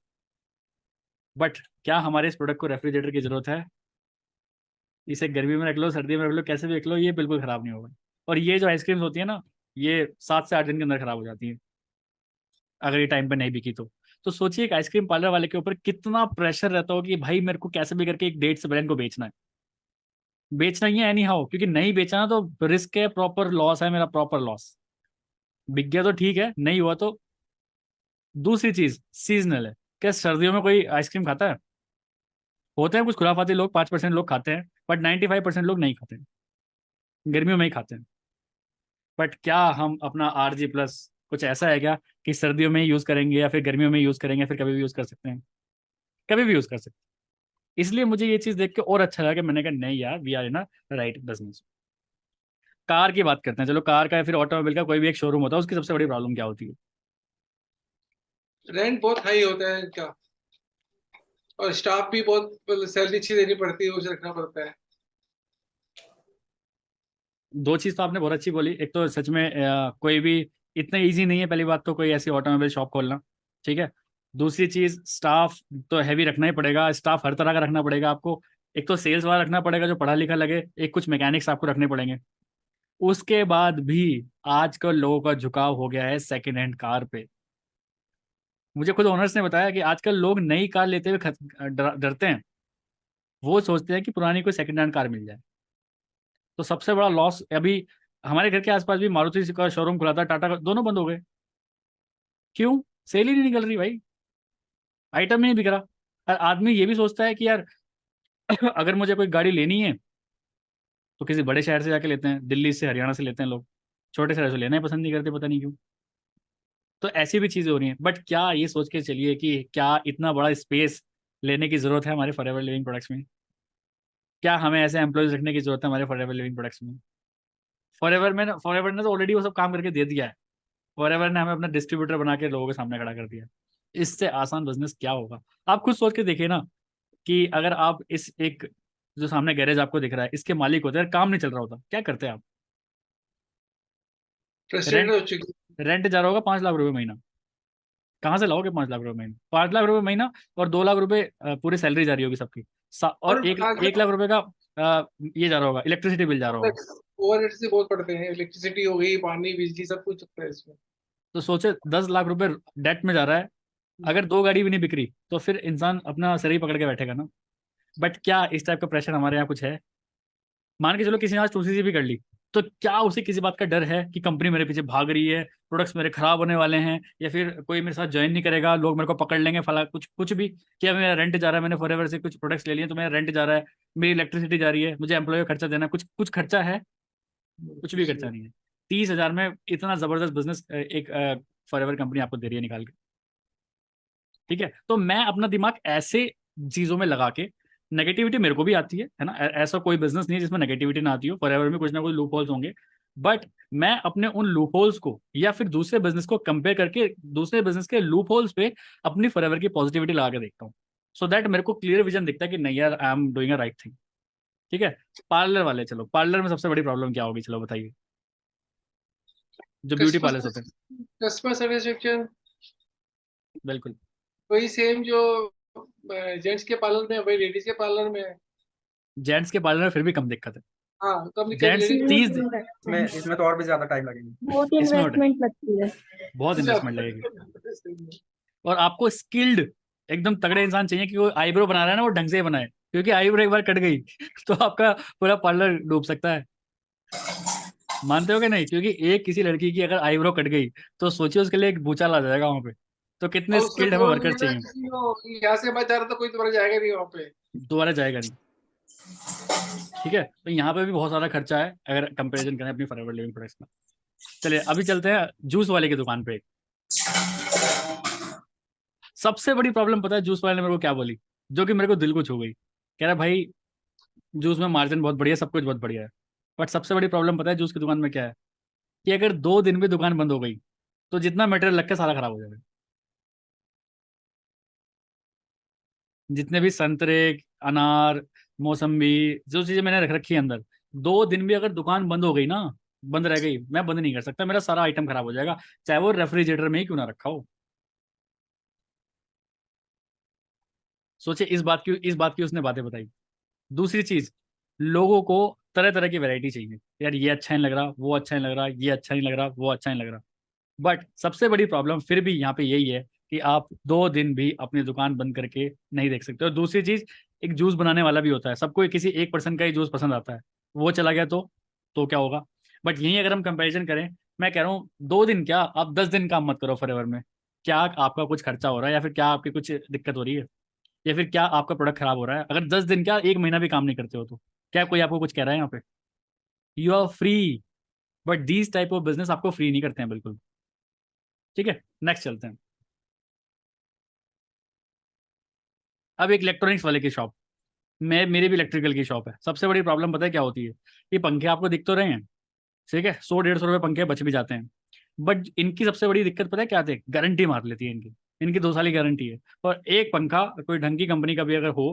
[SPEAKER 1] बट क्या हमारे इस प्रोडक्ट को रेफ्रिजरेटर की जरूरत है? इसे गर्मी में रख लो, सर्दी में रख लो, कैसे भी रख लो, ये बिल्कुल खराब नहीं होगा। और ये जो आइसक्रीम्स होती है ना, ये 7 से 8 दिन के अंदर खराब हो जाती है अगर ये टाइम पे नहीं बिकी तो सोचिए एक आइसक्रीम पार्लर वाले के ऊपर कितना प्रेशर रहता हो कि भाई मेरे को कैसे भी करके एक डेट से ब्रांड को बेचना है, बेचना ही है एनी हाउ, क्योंकि नहीं बेचा ना तो रिस्क है, प्रॉपर लॉस है मेरा, प्रॉपर लॉस। बिक गया तो ठीक है, नहीं हुआ तो। दूसरी चीज सीजनल है। क्या सर्दियों में कोई आइसक्रीम खाता है? होते हैं कुछ खुराफाती लोग, 5% लोग खाते हैं, बट 95% लोग नहीं खाते हैं, गर्मियों में ही खाते हैं। बट क्या हम अपना RG+ कुछ ऐसा है क्या कि सर्दियों में ही यूज करेंगे या फिर गर्मियों में यूज करेंगे, फिर कभी भी यूज कर सकते हैं? कभी भी यूज कर सकते हैं। इसलिए मुझे ये चीज देख के और अच्छा लगा कि मैंने कहा नहीं यार, we are in a right business. Car की बात करते हैं, चलो कार का या फिर ऑटोमोबाइल का कोई भी एक शोरूम होता है, उसकी सबसे बड़ी प्रॉब्लम क्या होती है?
[SPEAKER 4] रेंट बहुत हाई होता है इनका, और स्टाफ भी बहुत, सैलरी अच्छी देनी पड़ती है, उसे रखना पड़ता है।
[SPEAKER 1] 2 चीज तो आपने बहुत अच्छी बोली। एक तो सच में कोई भी इतना इजी नहीं है, पहली बात तो कोई ऐसी ऑटोमोबाइल शॉप खोलना, ठीक है। दूसरी चीज, स्टाफ तो हैवी रखना ही पड़ेगा, स्टाफ हर तरह का रखना पड़ेगा आपको। एक तो सेल्स वाला रखना पड़ेगा जो पढ़ा लिखा लगे, एक कुछ मैकेनिक्स आपको रखने पड़ेंगे। उसके बाद भी आजकल लोगों का झुकाव हो गया है सेकेंड हैंड कार पे। मुझे खुद ओनर्स ने बताया कि आजकल लोग नई कार लेते हुए डरते हैं। वो सोचते हैं कि पुरानी कोई सेकेंड हैंड कार मिल जाए। तो सबसे बड़ा लॉस अभी हमारे घर के आसपास भी मारुति का शोरूम खुला था, टाटा का, दोनों बंद हो गए। क्यों? सेल ही नहीं निकल रही भाई, आइटम ही नहीं बिक रहा। और आदमी ये भी सोचता है कि यार अगर मुझे कोई गाड़ी लेनी है तो किसी बड़े शहर से जाके लेते हैं, दिल्ली से, हरियाणा से लेते हैं लोग, छोटे शहर से लेना ही पसंद नहीं करते, पता नहीं क्यों। तो ऐसी भी चीज़ें हो रही हैं। बट क्या ये सोच के चलिए कि क्या इतना बड़ा स्पेस लेने की ज़रूरत है हमारे फॉरएवर लिविंग प्रोडक्ट्स में? क्या हमें ऐसे एम्प्लॉयज़ रखने की ज़रूरत है हमारे फॉरएवर लिविंग प्रोडक्ट्स में? फॉरएवर ने तो ऑलरेडी वो सब काम करके दे दिया है। फॉरएवर ने हमें अपना डिस्ट्रीब्यूटर बना के लोगों के सामने खड़ा कर दिया। इससे आसान बिजनेस क्या होगा? आप खुद सोच के देखिए ना कि अगर आप इस एक जो सामने गैरेज आपको दिख रहा है, इसके मालिक होते हैं, काम नहीं चल रहा होता, क्या करते हैं आप?
[SPEAKER 4] फ्रस्ट्रेटेड
[SPEAKER 1] रेंट
[SPEAKER 4] हो चुकी
[SPEAKER 1] रेंट जा रहा होगा 5 लाख रुपए महीना। कहाँ से लाओगे 5 लाख रुपए महीना? 5 लाख रुपए महीना और 2 लाख रुपए पूरी सैलरी जा रही होगी सबकी। और
[SPEAKER 4] और
[SPEAKER 1] एक
[SPEAKER 4] आगे
[SPEAKER 1] 1 लाख रुपए का ये जा रहा होगा, इलेक्ट्रिसिटी बिल जा रहा होगा।
[SPEAKER 4] ओवर से बहुत पड़ते हैं, इलेक्ट्रिसिटी हो गई, पानी, बिजली, सब कुछ चलता है इसमें।
[SPEAKER 1] तो सोचे 10 लाख रुपए डेट में जा रहा है, अगर 2 गाड़ी भी नहीं बिक रही तो फिर इंसान अपना सिर ही पकड़ के बैठेगा ना। बट क्या इस टाइप का प्रेशर हमारे यहाँ कुछ है? मान के चलो किसी ने आज 2CC भी कर ली, तो क्या उसे किसी बात का डर है कि कंपनी मेरे पीछे भाग रही है, प्रोडक्ट्स मेरे खराब होने वाले हैं, या फिर कोई मेरे साथ ज्वाइन नहीं करेगा, लोग मेरे को पकड़ लेंगे, फला कुछ कुछ भी? क्या मेरा रेंट जा रहा है, मैंने फॉरएवर से कुछ प्रोडक्ट्स ले लिए तो मेरा रेंट जा रहा है, मेरी इलेक्ट्रिसिटी जा रही है, मुझे एम्प्लॉय का खर्चा देना है, कुछ कुछ खर्चा है? कुछ भी खर्चा नहीं है। 30,000 में इतना जबरदस्त बिजनेस एक फॉरएवर कंपनी आपको दे रही है निकाल के। ठीक है, तो मैं अपना दिमाग ऐसे चीजों में लगा के, नेगेटिविटी मेरे को भी आती है ना, ऐसा कोई बिजनेस नहीं है जिसमें नेगेटिविटी ना आती हो, फॉरएवर में कुछ ना कुछ लूप होल्स होंगे। बट मैं अपने उन लूप होल्स को या फिर दूसरे बिजनेस को कंपेयर करके दूसरे बिजनेस के लूप होल्स पे अपनी फॉरएवर की पॉजिटिविटी लगा के देखता हूँ, सो दैट मेरे को क्लियर विजन दिखता है कि नहीं यार, I am doing a right thing. ठीक है, पार्लर वाले, चलो पार्लर में सबसे बड़ी प्रॉब्लम क्या होगी, चलो बताइए, जो ब्यूटी पार्लर्स होते हैं।
[SPEAKER 4] कस्टमर सेटिस्फेक्शन
[SPEAKER 1] बिल्कुल।
[SPEAKER 4] वही सेम जो जेंट्स के पार्लर में है, वही लेडीज के पार्लर में है।
[SPEAKER 1] जेंट्स के पार्लर में फिर भी कम दिक्कत है।
[SPEAKER 4] हाँ, कम
[SPEAKER 1] जेंट्स
[SPEAKER 4] लेडीज
[SPEAKER 1] 30
[SPEAKER 5] इसमें तो और भी ज्यादा टाइम लगेगा।
[SPEAKER 6] बहुत
[SPEAKER 1] इसमें और
[SPEAKER 6] इन्वेस्टमेंट लगती है।
[SPEAKER 1] बहुत इन्वेस्टमेंट लगेगी, और आपको स्किल्ड एकदम तगड़े इंसान चाहिए कि वो आईब्रो बना रहा है ना, वो ढंग से बनाए, क्योंकि आईब्रो एक बार कट गई तो आपका पूरा पार्लर डूब सकता है। मानते हो कि नहीं? क्योंकि एक किसी लड़की की अगर आईब्रो कट गई तो सोचिए उसके लिए एक भूचाल आ जाएगा वहां पे। तो कितने
[SPEAKER 4] और उससे
[SPEAKER 1] स्किल्ड हमें
[SPEAKER 4] बोल
[SPEAKER 1] वर्कर्स
[SPEAKER 4] दिया ना
[SPEAKER 1] चाहिए।
[SPEAKER 4] किसी को यहाँ से बच जा रहा, तो कोई दोबारा जाएगा नहीं वहाँ पे।
[SPEAKER 1] दोबारा जाएगा नहीं। ठीक है, तो यहाँ पे भी बहुत सारा खर्चा है अगर कंपैरिजन करें अपनी फॉरएवर लिविंग प्रोडक्ट्स में। चलिए अभी चलते हैं जूस वाले की दुकान पे। सबसे बड़ी प्रॉब्लम पता है जूस वाले ने मेरे को क्या बोली, जो कि मेरे को दिल को छू गई। कह रहा भाई जूस में मार्जिन बहुत बढ़िया, सब कुछ बहुत बढ़िया है, बट सबसे बड़ी प्रॉब्लम पता है जूस की दुकान में क्या है, कि अगर 2 दिन भी दुकान बंद हो गई तो जितना मटेरियल लग के सारा खराब हो जाएगा। जितने भी संतरे, अनार, मौसम्बी, जो चीजें मैंने रख रखी है अंदर, 2 दिन भी अगर दुकान बंद हो गई ना, बंद रह गई, मैं बंद नहीं कर सकता, मेरा सारा आइटम खराब हो जाएगा, चाहे वो रेफ्रिजरेटर में ही क्यों ना रखा हो। सोचे इस बात की उसने बातें बताई। दूसरी चीज, लोगों को तरह तरह की वैरायटी चाहिए, यार ये अच्छा नहीं लग रहा, वो अच्छा नहीं लग रहा, ये अच्छा नहीं लग रहा, वो अच्छा नहीं लग रहा। बट सबसे बड़ी प्रॉब्लम फिर भी यहाँ पे यही है कि आप 2 दिन भी अपनी दुकान बंद करके नहीं देख सकते। और दूसरी चीज, एक जूस बनाने वाला भी होता है, सबको किसी एक पर्सन का ही जूस पसंद आता है, वो चला गया तो क्या होगा? बट यहीं अगर हम कंपैरिजन करें, मैं कह रहा हूँ 2 दिन क्या, आप 10 दिन काम मत करो फॉरएवर में। क्या आपका कुछ खर्चा हो रहा है, या फिर क्या आपकी कुछ दिक्कत हो रही है, या फिर क्या आपका प्रोडक्ट खराब हो रहा है? अगर 10 दिन क्या, 1 महीना भी काम नहीं करते हो तो क्या कोई आपको कुछ कह रहा है यहाँ पे? You are free. But these type of business आपको फ्री नहीं करते हैं बिल्कुल। ठीक है, नेक्स्ट चलते हैं। अब एक इलेक्ट्रॉनिक्स वाले की शॉप, मेरी भी इलेक्ट्रिकल की शॉप है। सबसे बड़ी प्रॉब्लम पता है क्या होती है? ये पंखे आपको दिख तो रहे हैं, ठीक है, 100-150 रुपये पंखे बच भी जाते हैं, बट इनकी सबसे बड़ी दिक्कत पता है क्या आती है? गारंटी मार लेती है इनकी। इनकी 2 साल की गारंटी है, और एक पंखा कोई ढंग की कंपनी का भी अगर हो,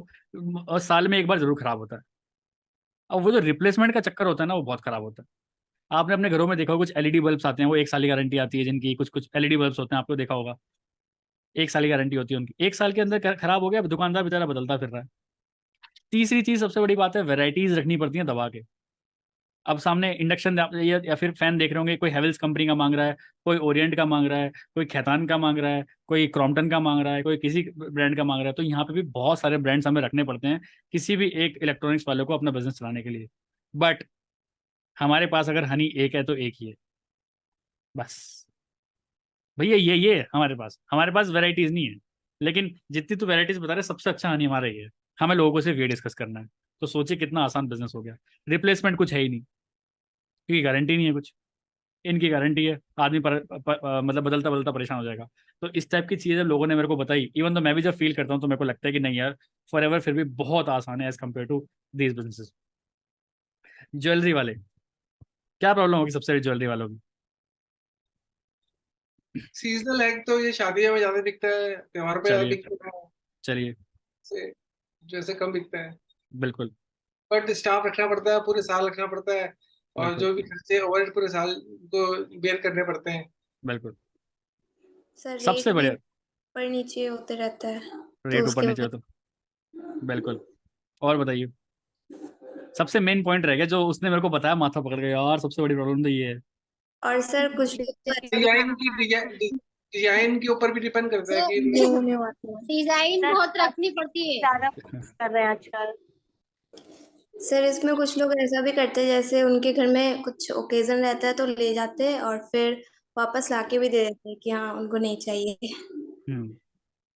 [SPEAKER 1] और साल में एक बार जरूर खराब होता है। और वो जो रिप्लेसमेंट का चक्कर होता है ना, वो बहुत खराब होता है। आपने अपने घरों में देखा होगा, कुछ एलईडी बल्ब्स आते हैं, वो 1 साल की गारंटी आती है जिनकी, कुछ कुछ एलईडी बल्ब्स होते हैं, आपको देखा होगा, 1 साल की गारंटी होती है उनकी, 1 साल के अंदर खराब हो गया, अब दुकानदार बेचारा बदलता फिर रहा है। तीसरी चीज सबसे बड़ी बात है, वेराइटीज रखनी पड़ती है दबा के। अब सामने इंडक्शन या फिर फैन देख रहे होंगे, कोई हैवेल्स कंपनी का मांग रहा है, कोई ओरिएंट का मांग रहा है, कोई खैतान का मांग रहा है, कोई क्रॉम्पटन का मांग रहा है, कोई किसी ब्रांड का मांग रहा है। तो यहाँ पे भी बहुत सारे ब्रांड्स हमें रखने पड़ते हैं किसी भी एक इलेक्ट्रॉनिक्स वाले को अपना बिजनेस चलाने के लिए। बट हमारे पास अगर हनी एक है तो एक ही है बस। भैया ये हमारे पास वैरायटीज नहीं है, लेकिन जितनी तू वैरायटीज बता रहे सबसे अच्छा हनी हमारा ये है। हमें लोगों से ये डिस्कस करना है। तो सोचिए कितना आसान बिजनेस हो गया। रिप्लेसमेंट कुछ है ही नहीं, क्योंकि गारंटी नहीं है कुछ। इनकी गारंटी है, आदमी मतलब बदलता बदलता परेशान हो जाएगा। तो इस टाइप की चीज़ें लोगों ने मेरे को बताई, इवन तो मैं भी जब फील करता हूँ तो मेरे को लगता है कि नहीं यार, फॉर एवर फिर भी बहुत आसान है as compare to these businesses. Jewellery वाले, क्या प्रॉब्लम होगी सबसे बड़ी ज्वेलरी वालों की?
[SPEAKER 4] सीजनल है तो ये शादियों में ज्यादा बिकता है, त्योहार पे ज्यादा
[SPEAKER 1] चलिए
[SPEAKER 4] बिकता है,
[SPEAKER 1] चलिए,
[SPEAKER 4] से जैसे कम बिकता है।
[SPEAKER 1] बिल्कुल
[SPEAKER 4] बट स्टाफ रखना पड़ता है, पूरे साल रखना पड़ता है, और
[SPEAKER 1] बिल्कुल
[SPEAKER 4] जो भी खर्चे ओवरहेड पूरे साल को बेयर करने पड़ते हैं।
[SPEAKER 1] बिल्कुल।
[SPEAKER 9] सर
[SPEAKER 1] सबसे
[SPEAKER 9] रेट भी
[SPEAKER 1] बढ़िया
[SPEAKER 9] ऊपर नीचे होते रहता है, तो
[SPEAKER 1] रेट ऊपर
[SPEAKER 9] उसके
[SPEAKER 1] नीचे हो
[SPEAKER 9] वजह।
[SPEAKER 1] तो बिल्कुल। और बताइए, सबसे मेन पॉइंट रह गया जो उसने मेरे को बताया, माथा पकड़ गया यार, सबसे बड़ी प्रॉब्लम तो ये है।
[SPEAKER 9] और सर कुछ लोग तो ऐसा भी
[SPEAKER 4] डिजाइन के ऊपर भी डिपेंड करता है
[SPEAKER 9] तो
[SPEAKER 4] कि
[SPEAKER 6] होने वाला है।
[SPEAKER 9] डिजाइन
[SPEAKER 6] सर
[SPEAKER 9] बहुत रखनी पड़ती है।
[SPEAKER 6] ज्यादा focus कर रहे हैं आजकल।
[SPEAKER 9] सर इसमें कुछ लोग ऐसा भी करते हैं, जैसे उनके घर में कुछ ओकेजन रहता है तो ले जाते हैं और फिर वापस लाके भी दे देते हैं कि हाँ उनको नहीं चाहिए।
[SPEAKER 1] हम्म।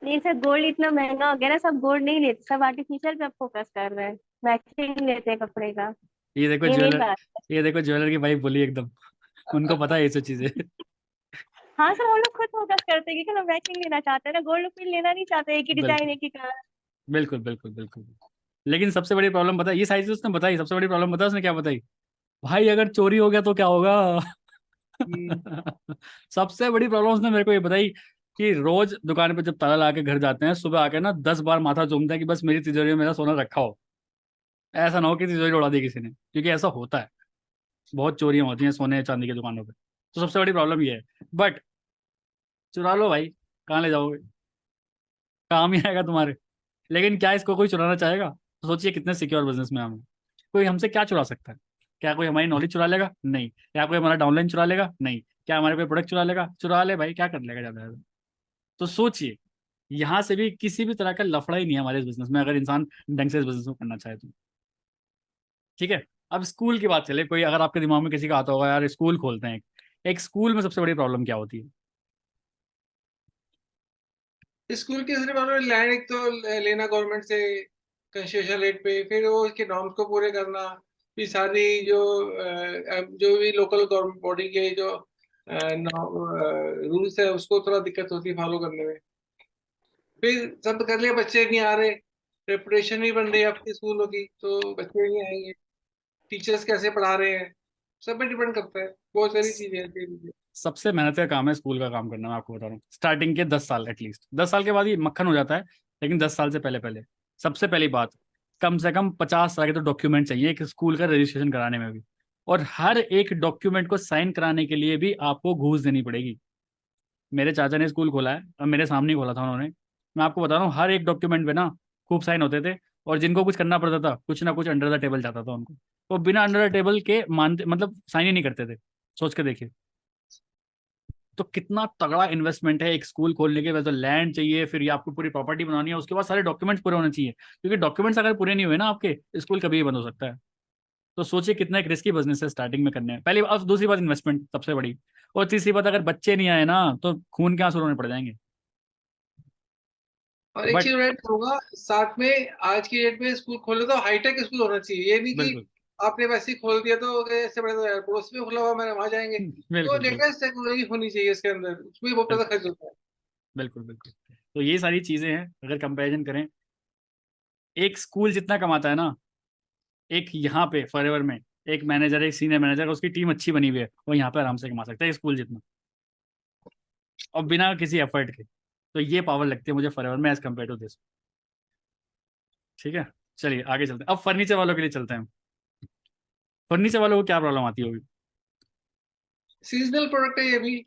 [SPEAKER 6] नहीं सर, गोल्ड इतना महंगा हो गया ना, सब गोल्ड नहीं लेते, सब आर्टिफिशियल पे फोकस कर रहे हैं, मैचिंग लेते हैं कपड़े का।
[SPEAKER 1] ये देखो
[SPEAKER 6] ये मेन
[SPEAKER 1] ज्वेलर,
[SPEAKER 6] बात है।
[SPEAKER 1] ये देखो ज्वेलर की वाइफ बोली एकदम, उनको पता है ये सब चीजें।
[SPEAKER 6] हाँ सर, हम लोग खुद फोकस करते हैं क्योंकि हम मैचिंग लेना चाहते हैं ना, गोल्ड फिर लेना नहीं चाहते एक ही डिजाइन
[SPEAKER 1] बिल्कुल
[SPEAKER 6] एक ही कलर।
[SPEAKER 1] बिल्कुल बिल्कुल बिल्कुल। लेकिन सबसे बड़ी प्रॉब्लम पता है, ये सारी चीज़ उसने बताई, सबसे बड़ी प्रॉब्लम पता है उसने क्या बताई? भाई अगर चोरी हो गया तो क्या होगा? सबसे बड़ी प्रॉब्लम उसने मेरे को ये बताई कि रोज दुकान पे जब ताला लगा के घर जाते हैं, सुबह आके ना 10 बार माथा चूमता है कि बस मेरी तिजोरी में मेरा सोना रखा हो, ऐसा ना हो कि तिजोरी उड़ा दी किसी ने, क्योंकि ऐसा होता है, बहुत चोरियां होती हैं सोने चांदी की दुकानों पे। तो सबसे बड़ी प्रॉब्लम ये है। बट चुरा लो भाई, कहाँ ले जाओगे, काम ही आएगा तुम्हारे। लेकिन क्या इसको कोई चुराना चाहेगा? तो सोचिए कितने सिक्योर बिजनेस में हम हैं। कोई हमसे क्या चुरा सकता है? क्या कोई हमारी नॉलेज चुरा लेगा? नहीं। क्या कोई हमारा डाउनलाइन चुरा लेगा? नहीं। क्या हमारे कोई प्रोडक्ट चुरा लेगा? चुरा ले भाई, क्या कर लेगा ज्यादा ज्यादा। तो सोचिए, यहाँ से भी किसी भी तरह का लफड़ा ही नहीं है हमारे इस बिजनेस में, अगर इंसान ढंग से इस बिजनेस में करना चाहे तो। ठीक है। अब स्कूल की बात चले, कोई अगर आपके दिमाग में किसी का आता होगा यार स्कूल खोलते हैं, एक स्कूल में सबसे बड़ी प्रॉब्लम क्या होती है?
[SPEAKER 4] स्कूल के सिर्फ हमें लैंड एक तो लेना गवर्नमेंट से कंसेशन रेट पे, फिर वो उसके नॉर्म्स को पूरे करना, फिर सारी जो भी लोकल गवर्नमेंट बॉडी के जो रूल्स है उसको थोड़ा दिक्कत होती है फॉलो करने में। फिर सब कर लिया, बच्चे नहीं आ रहे, रेपुटेशन नहीं बन रही आपकी स्कूलों की, तो बच्चे नहीं आएंगे। टीचर्स कैसे पढ़ा रहे हैं, सब पे डिपेंड करता है, बहुत सारी चीजें हैं।
[SPEAKER 1] सबसे मेहनत का काम है स्कूल का काम करना, मैं आपको बता रहा हूँ। स्टार्टिंग के 10 साल, एटलीस्ट 10 साल के बाद ये मक्खन हो जाता है, लेकिन 10 साल से पहले पहले सबसे पहली बात, कम से कम 50 तरह के तो डॉक्यूमेंट चाहिए एक स्कूल का रजिस्ट्रेशन कराने में भी। और हर एक डॉक्यूमेंट को साइन कराने के लिए भी आपको घूस देनी पड़ेगी। मेरे चाचा ने स्कूल खोला है, और मेरे सामने ही खोला था उन्होंने। मैं आपको बता रहा हूँ, हर एक डॉक्यूमेंट पे ना खूब साइन होते थे। और जिनको कुछ करना पड़ता था, कुछ ना कुछ अंडर द टेबल जाता था उनको। वो बिना अंडर द टेबल के मानते, मतलब साइन ही नहीं करते थे। सोच के देखिए, तो कितना तगड़ा इन्वेस्टमेंट है एक स्कूल खोलने के। वैसे लैंड चाहिए, फिर ये आपको पूरी प्रॉपर्टी बनानी है, उसके बाद सारे डॉक्यूमेंट्स पूरे होने चाहिए, क्योंकि डॉक्यूमेंट्स अगर पूरे नहीं हुए ना आपके, स्कूल कभी भी बंद हो सकता है। तो सोचिए कितना एक रिस्की बिजनेस है स्टार्टिंग में करने में। पहली बात, दूसरी बात इन्वेस्टमेंट सबसे बड़ी। और तीसरी बात, अगर बच्चे नहीं आए ना तो खून के आंसू रोने पड़ जाएंगे।
[SPEAKER 4] और एक
[SPEAKER 1] बट
[SPEAKER 4] चीज ऐड करूंगा साथ में, आज की डेट में स्कूल खोले तो हाईटेक स्कूल होना चाहिए, ये नहीं कि
[SPEAKER 1] बिल्कुल
[SPEAKER 4] आपने वैसे ही खोल दिया तो ऐसे बड़े तो यार पड़ोस में खुला हुआ मैंने वहां जाएंगे। तो
[SPEAKER 1] बिल्कुल बिल्कुल
[SPEAKER 4] लेटेस्ट टेक्नोलॉजी होनी चाहिए इसके अंदर, उसमें बहुत पैसा
[SPEAKER 1] बिल्कुल
[SPEAKER 4] खर्च होता है।
[SPEAKER 1] बिल्कुल बिल्कुल। तो ये सारी चीजें हैं, अगर कंपैरिजन करें, एक स्कूल जितना कमाता है ना, एक यहाँ पे फॉरएवर में एक मैनेजर, एक सीनियर मैनेजर, उसकी टीम अच्छी बनी हुई है, वो यहाँ पे आराम से कमा सकता है एक स्कूल जितना, और बिना किसी एफर्ट के। तो ये पावर लगती है मुझे फॉरएवर में एज कम्पेयर टू दिस। ठीक है, चलिए आगे चलते हैं। अब फर्नीचर वालों के लिए चलते हैं। फर्नीचर वालों को क्या प्रॉब्लम आती होगी?
[SPEAKER 4] सीजनल प्रोडक्ट है ये भी,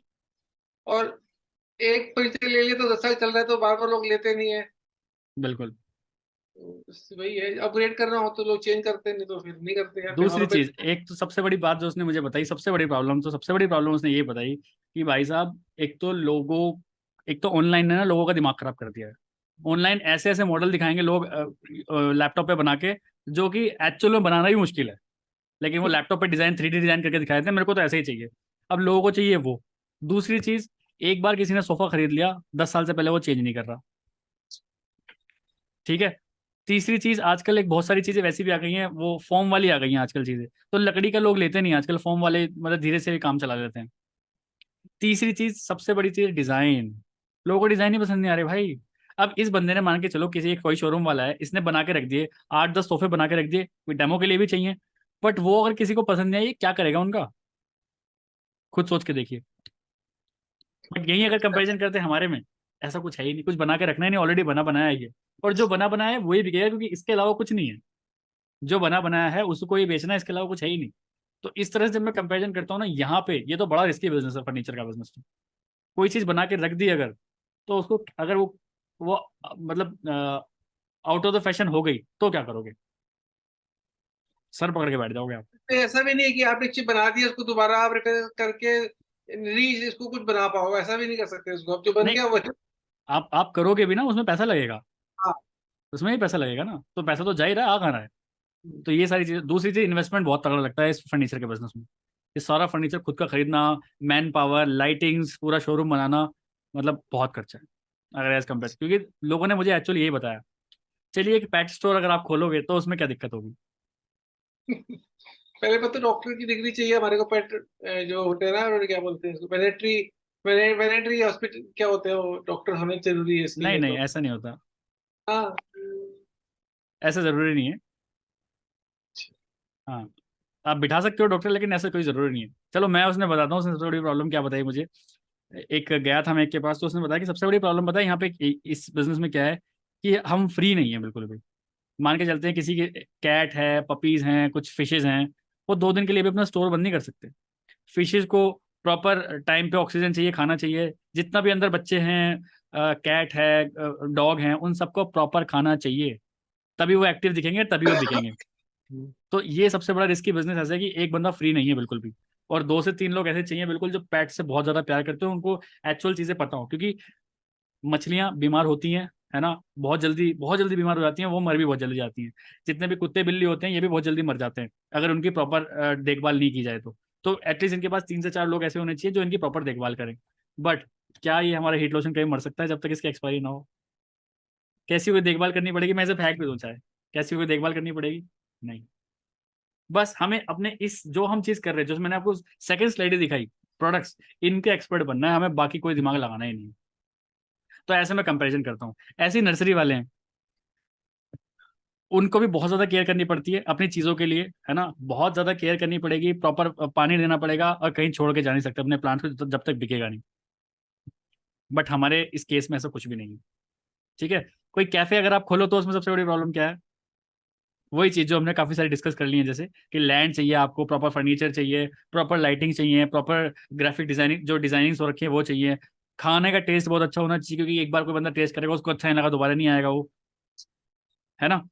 [SPEAKER 4] और एक फर्नीचर ले लिया तो 10 साल चल रहा है, तो बार बार लोग लेते नहीं है।
[SPEAKER 1] बिल्कुल।
[SPEAKER 4] तो वही है, अपग्रेड करना हो तो लोग चेंज करते हैं, नहीं तो फिर नहीं करते हैं
[SPEAKER 1] दूसरी
[SPEAKER 4] त्योहारों पे।
[SPEAKER 1] चीज, एक तो सबसे बड़ी बात जो उसने मुझे बताई, सबसे बड़ी प्रॉब्लम उसने ये बताई कि भाई साहब, एक तो ऑनलाइन ने ना लोगों का दिमाग खराब कर दिया है। ऑनलाइन ऐसे ऐसे मॉडल दिखाएंगे लोग लैपटॉप पे बना के, जो कि एक्चुअल में बनाना ही मुश्किल है। लेकिन वो लैपटॉप पे डिजाइन 3D डिजाइन करके दिखाए थे, मेरे को तो ऐसे ही चाहिए। अब लोगों को चाहिए वो। दूसरी चीज, एक बार किसी ने सोफा खरीद लिया, 10 साल से पहले वो चेंज नहीं कर रहा। ठीक है। तीसरी चीज, आजकल एक बहुत सारी चीजें वैसी भी आ गई हैं, वो फॉर्म वाली आ गई हैं आजकल चीजें, तो लकड़ी का लोग लेते नहीं आजकल, फॉर्म वाले मतलब धीरे से भी काम चला लेते हैं। तीसरी चीज, सबसे बड़ी चीज, डिजाइन। लोगों को डिजाइन ही पसंद नहीं आ रहे भाई। अब इस बंदे ने, मान के चलो किसी एक कोई शोरूम वाला है, इसने बना के रख दिए 8-10 सोफे बना के रख दिए, कोई डेमो के लिए भी चाहिए, बट वो अगर किसी को पसंद नहीं आई, क्या करेगा उनका? खुद सोच के देखिए। बट यही अगर कंपैरिजन करते हैं हमारे में, ऐसा कुछ है ही नहीं, कुछ बना के रखना ही नहीं, ऑलरेडी बना बनाया है ये। और जो बना बनाया है वही बिकेगा, क्योंकि इसके अलावा कुछ नहीं है। जो बना बनाया है उसको ही बेचना है, इसके अलावा कुछ है ही नहीं। तो इस तरह से जब मैं कंपैरिजन करता हूँ ना, यहाँ पे ये तो बड़ा रिस्की बिजनेस है, फर्नीचर का बिजनेस। कोई चीज बना के रख दी अगर, तो उसको अगर वो मतलब आउट ऑफ द फैशन हो गई, तो क्या करोगे? सर पकड़ के बैठ जाओगे आप।
[SPEAKER 4] तो ऐसा भी नहीं है कि आपने चिप बना दी उसको दोबारा आप रिपेयर करके इसको कुछ बना पाओ, ऐसा भी नहीं कर सकते उसको, अब जो बन
[SPEAKER 1] नहीं,
[SPEAKER 4] गया वो।
[SPEAKER 1] आप करोगे भी ना, उसमें पैसा लगेगा।
[SPEAKER 4] हाँ।
[SPEAKER 1] उसमें ही पैसा लगेगा ना, तो पैसा तो जा ही रहा है, आ कहाँ रहा है? तो ये सारी चीजें। दूसरी चीज, इन्वेस्टमेंट बहुत तगड़ा लगता है इस फर्नीचर के बिजनेस में। ये सारा फर्नीचर खुद का खरीदना, मैन पावर, लाइटिंग्स, पूरा शोरूम बनाना, मतलब बहुत खर्चा है अगर एज कम्पेयर, क्योंकि लोगों ने मुझे एक्चुअली यही बताया। चलिए, एक पेट स्टोर अगर आप खोलोगे तो उसमें क्या दिक्कत होगी?
[SPEAKER 4] पहले पता डॉक्टर की डिग्री चाहिए हमारे को, पेट जो होते हैं ना, उन्होंने क्या बोलते हैं उसको, वेटरनरी हॉस्पिटल क्या होते हैं वो, डॉक्टर होने जरूरी है इसके
[SPEAKER 1] नहीं
[SPEAKER 4] लिए
[SPEAKER 1] नहीं,
[SPEAKER 4] तो।
[SPEAKER 1] ऐसा नहीं होता।
[SPEAKER 4] हाँ।
[SPEAKER 1] ऐसा जरूरी नहीं है। हाँ, आप बिठा सकते हो डॉक्टर, लेकिन ऐसा कोई जरूरी नहीं है। चलो मैं उसने बताता हूँ, उसने सबसे बड़ी प्रॉब्लम क्या बताई मुझे। एक गया था मैं एक के पास, तो उसने बताया कि सबसे बड़ी प्रॉब्लम बताया यहाँ पे इस बिजनेस में क्या है, कि हम फ्री नहीं है बिल्कुल भी। मान के चलते हैं किसी के कैट है, पपीज हैं, कुछ फिशेज हैं, वो 2 दिन के लिए भी अपना स्टोर बंद नहीं कर सकते। फिशेज को प्रॉपर टाइम पे ऑक्सीजन चाहिए, खाना चाहिए, जितना भी अंदर बच्चे हैं, कैट है, डॉग हैं, उन सबको प्रॉपर खाना चाहिए, तभी वो एक्टिव दिखेंगे, तभी वो बिकेंगे। तो ये सबसे बड़ा रिस्की बिजनेस ऐसा है कि एक बंदा फ्री नहीं है बिल्कुल भी, और 2 से 3 लोग ऐसे चाहिए बिल्कुल जो पेट से बहुत ज्यादा प्यार करते हो, उनको एक्चुअल चीजें पता हो, क्योंकि मछलियां बीमार होती हैं, है ना, बहुत जल्दी बीमार हो जाती हैं, वो मर भी बहुत जल्दी जाती हैं। जितने भी कुत्ते बिल्ली होते हैं, ये भी बहुत जल्दी मर जाते हैं अगर उनकी प्रॉपर देखभाल नहीं की जाए तो एटलीस्ट इनके पास 3 से 4 लोग ऐसे होने चाहिए जो इनकी प्रॉपर देखभाल करें। बट क्या ये हमारा हीट लोशन कहीं मर सकता है जब तक इसकी एक्सपायरी ना हो? कैसी कोई देखभाल करनी पड़ेगी, मैं इसे फेंक भी दूं चाहे, कैसी कोई देखभाल करनी पड़ेगी? नहीं। बस हमें अपने इस जो हम चीज कर रहे हैं, जो मैंने आपको सेकंड स्लाइड दिखाई, प्रोडक्ट्स, इनके एक्सपर्ट बनना है हमें, बाकी कोई दिमाग लगाना ही नहीं। तो ऐसे मैं कंपैरिजन करता हूँ। ऐसे नर्सरी वाले हैं, उनको भी बहुत ज्यादा केयर करनी पड़ती है अपनी चीजों के लिए, है ना, बहुत ज्यादा केयर करनी पड़ेगी, प्रॉपर पानी देना पड़ेगा, और कहीं छोड़ के जा नहीं सकते अपने प्लांट को जब तक बिकेगा नहीं। बट हमारे इस केस में ऐसा कुछ भी नहीं है। ठीक है। कोई कैफे अगर आप खोलो, तो उसमें सबसे बड़ी प्रॉब्लम क्या है? वही चीज जो हमने काफी सारी डिस्कस कर ली है, जैसे कि लैंड चाहिए आपको, प्रॉपर फर्नीचर चाहिए, प्रॉपर लाइटिंग चाहिए, प्रॉपर ग्राफिक डिजाइनिंग, जो डिजाइनिंग हो रखी है वो चाहिए, खाने का टेस्ट बहुत अच्छा होना चाहिए, क्योंकि एक बार कोई बंदा टेस्ट करेगा, उसको अच्छा नहीं लगा, दोबारा नहीं आएगा वो, है ना।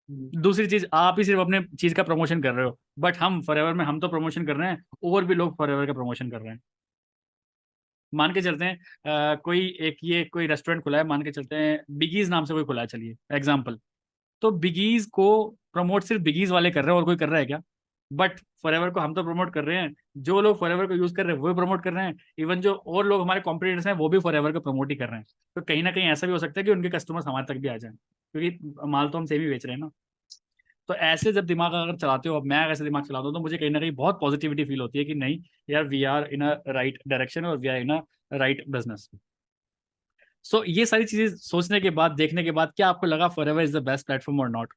[SPEAKER 1] दूसरी चीज, आप ही सिर्फ अपने चीज का प्रमोशन कर रहे हो, बट हम फॉरएवर में हम तो प्रमोशन कर रहे हैं, और भी लोग फॉरएवर का प्रमोशन कर रहे हैं। मान के चलते हैं कोई एक ये कोई रेस्टोरेंट खुला है, मान के चलते हैं बिगीज नाम से कोई खुला है, चलिए एग्जाम्पल। तो बिगीज को प्रमोट सिर्फ बिगीज वाले कर रहे हैं, और कोई कर रहा है क्या? बट फॉरएवर को हम तो प्रमोट कर रहे हैं, जो लोग फॉरएवर को यूज कर रहे हैं वो भी प्रमोट कर रहे हैं, इवन जो और लोग हमारे कॉम्पिटिटर्स हैं वो भी फॉरएवर को प्रमोट ही कर रहे हैं। तो कहीं ना कहीं ऐसा भी हो सकता है कि उनके कस्टमर्स हमारे तक भी आ जाएं, क्योंकि माल तो हम सेम ही बेच रहे हैं ना। तो ऐसे जब दिमाग अगर चलाते हो, अब मैं अगर ऐसे दिमाग चलाता हूँ, तो मुझे कहीं ना कहीं बहुत पॉजिटिविटी फील होती है कि नहीं यार, we are in a right direction, और we are in a right business. So ये सारी चीजें सोचने के बाद, देखने के बाद, क्या आपको लगा forever is the best platform और नॉट?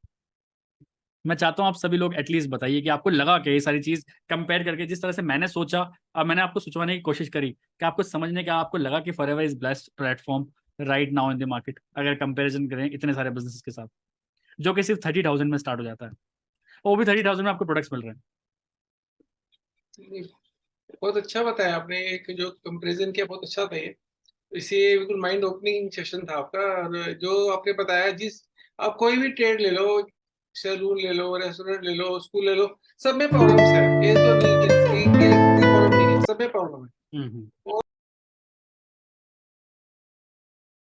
[SPEAKER 1] मैं चाहता हूँ आप सभी लोग एटलीस्ट बताइए कि आपको लगा क्या ये सारी चीज कंपेयर करके, जिस तरह से मैंने सोचा और मैंने आपको सोचवाने की कोशिश करी, कि आपको समझने का आपको लगा कि forever is best platform right now in the market, अगर कंपेरिजन करें इतने सारे बिजनेस के साथ, जो कि सिर्फ 30,000 में स्टार्ट हो जाता है, वो भी 30,000 में आपको प्रोडक्ट्स मिल रहे हैं।
[SPEAKER 4] बहुत अच्छा बताया आपने, एक जो कंपैरिजन किया बहुत अच्छा था ये। इसे बिल्कुल माइंड ओपनिंग सेशन था आपका, और जो आपने बताया, जिस आप कोई भी ट्रेड ले लो, सैलून ले लो, रेस्टोरेंट ले लो, स्कूल ले लो, सब में प्रॉब्लम्स है, ये तो नहीं है कि प्रॉब्लम नहीं है, सब में प्रॉब्लम है।
[SPEAKER 1] हम्म।
[SPEAKER 4] और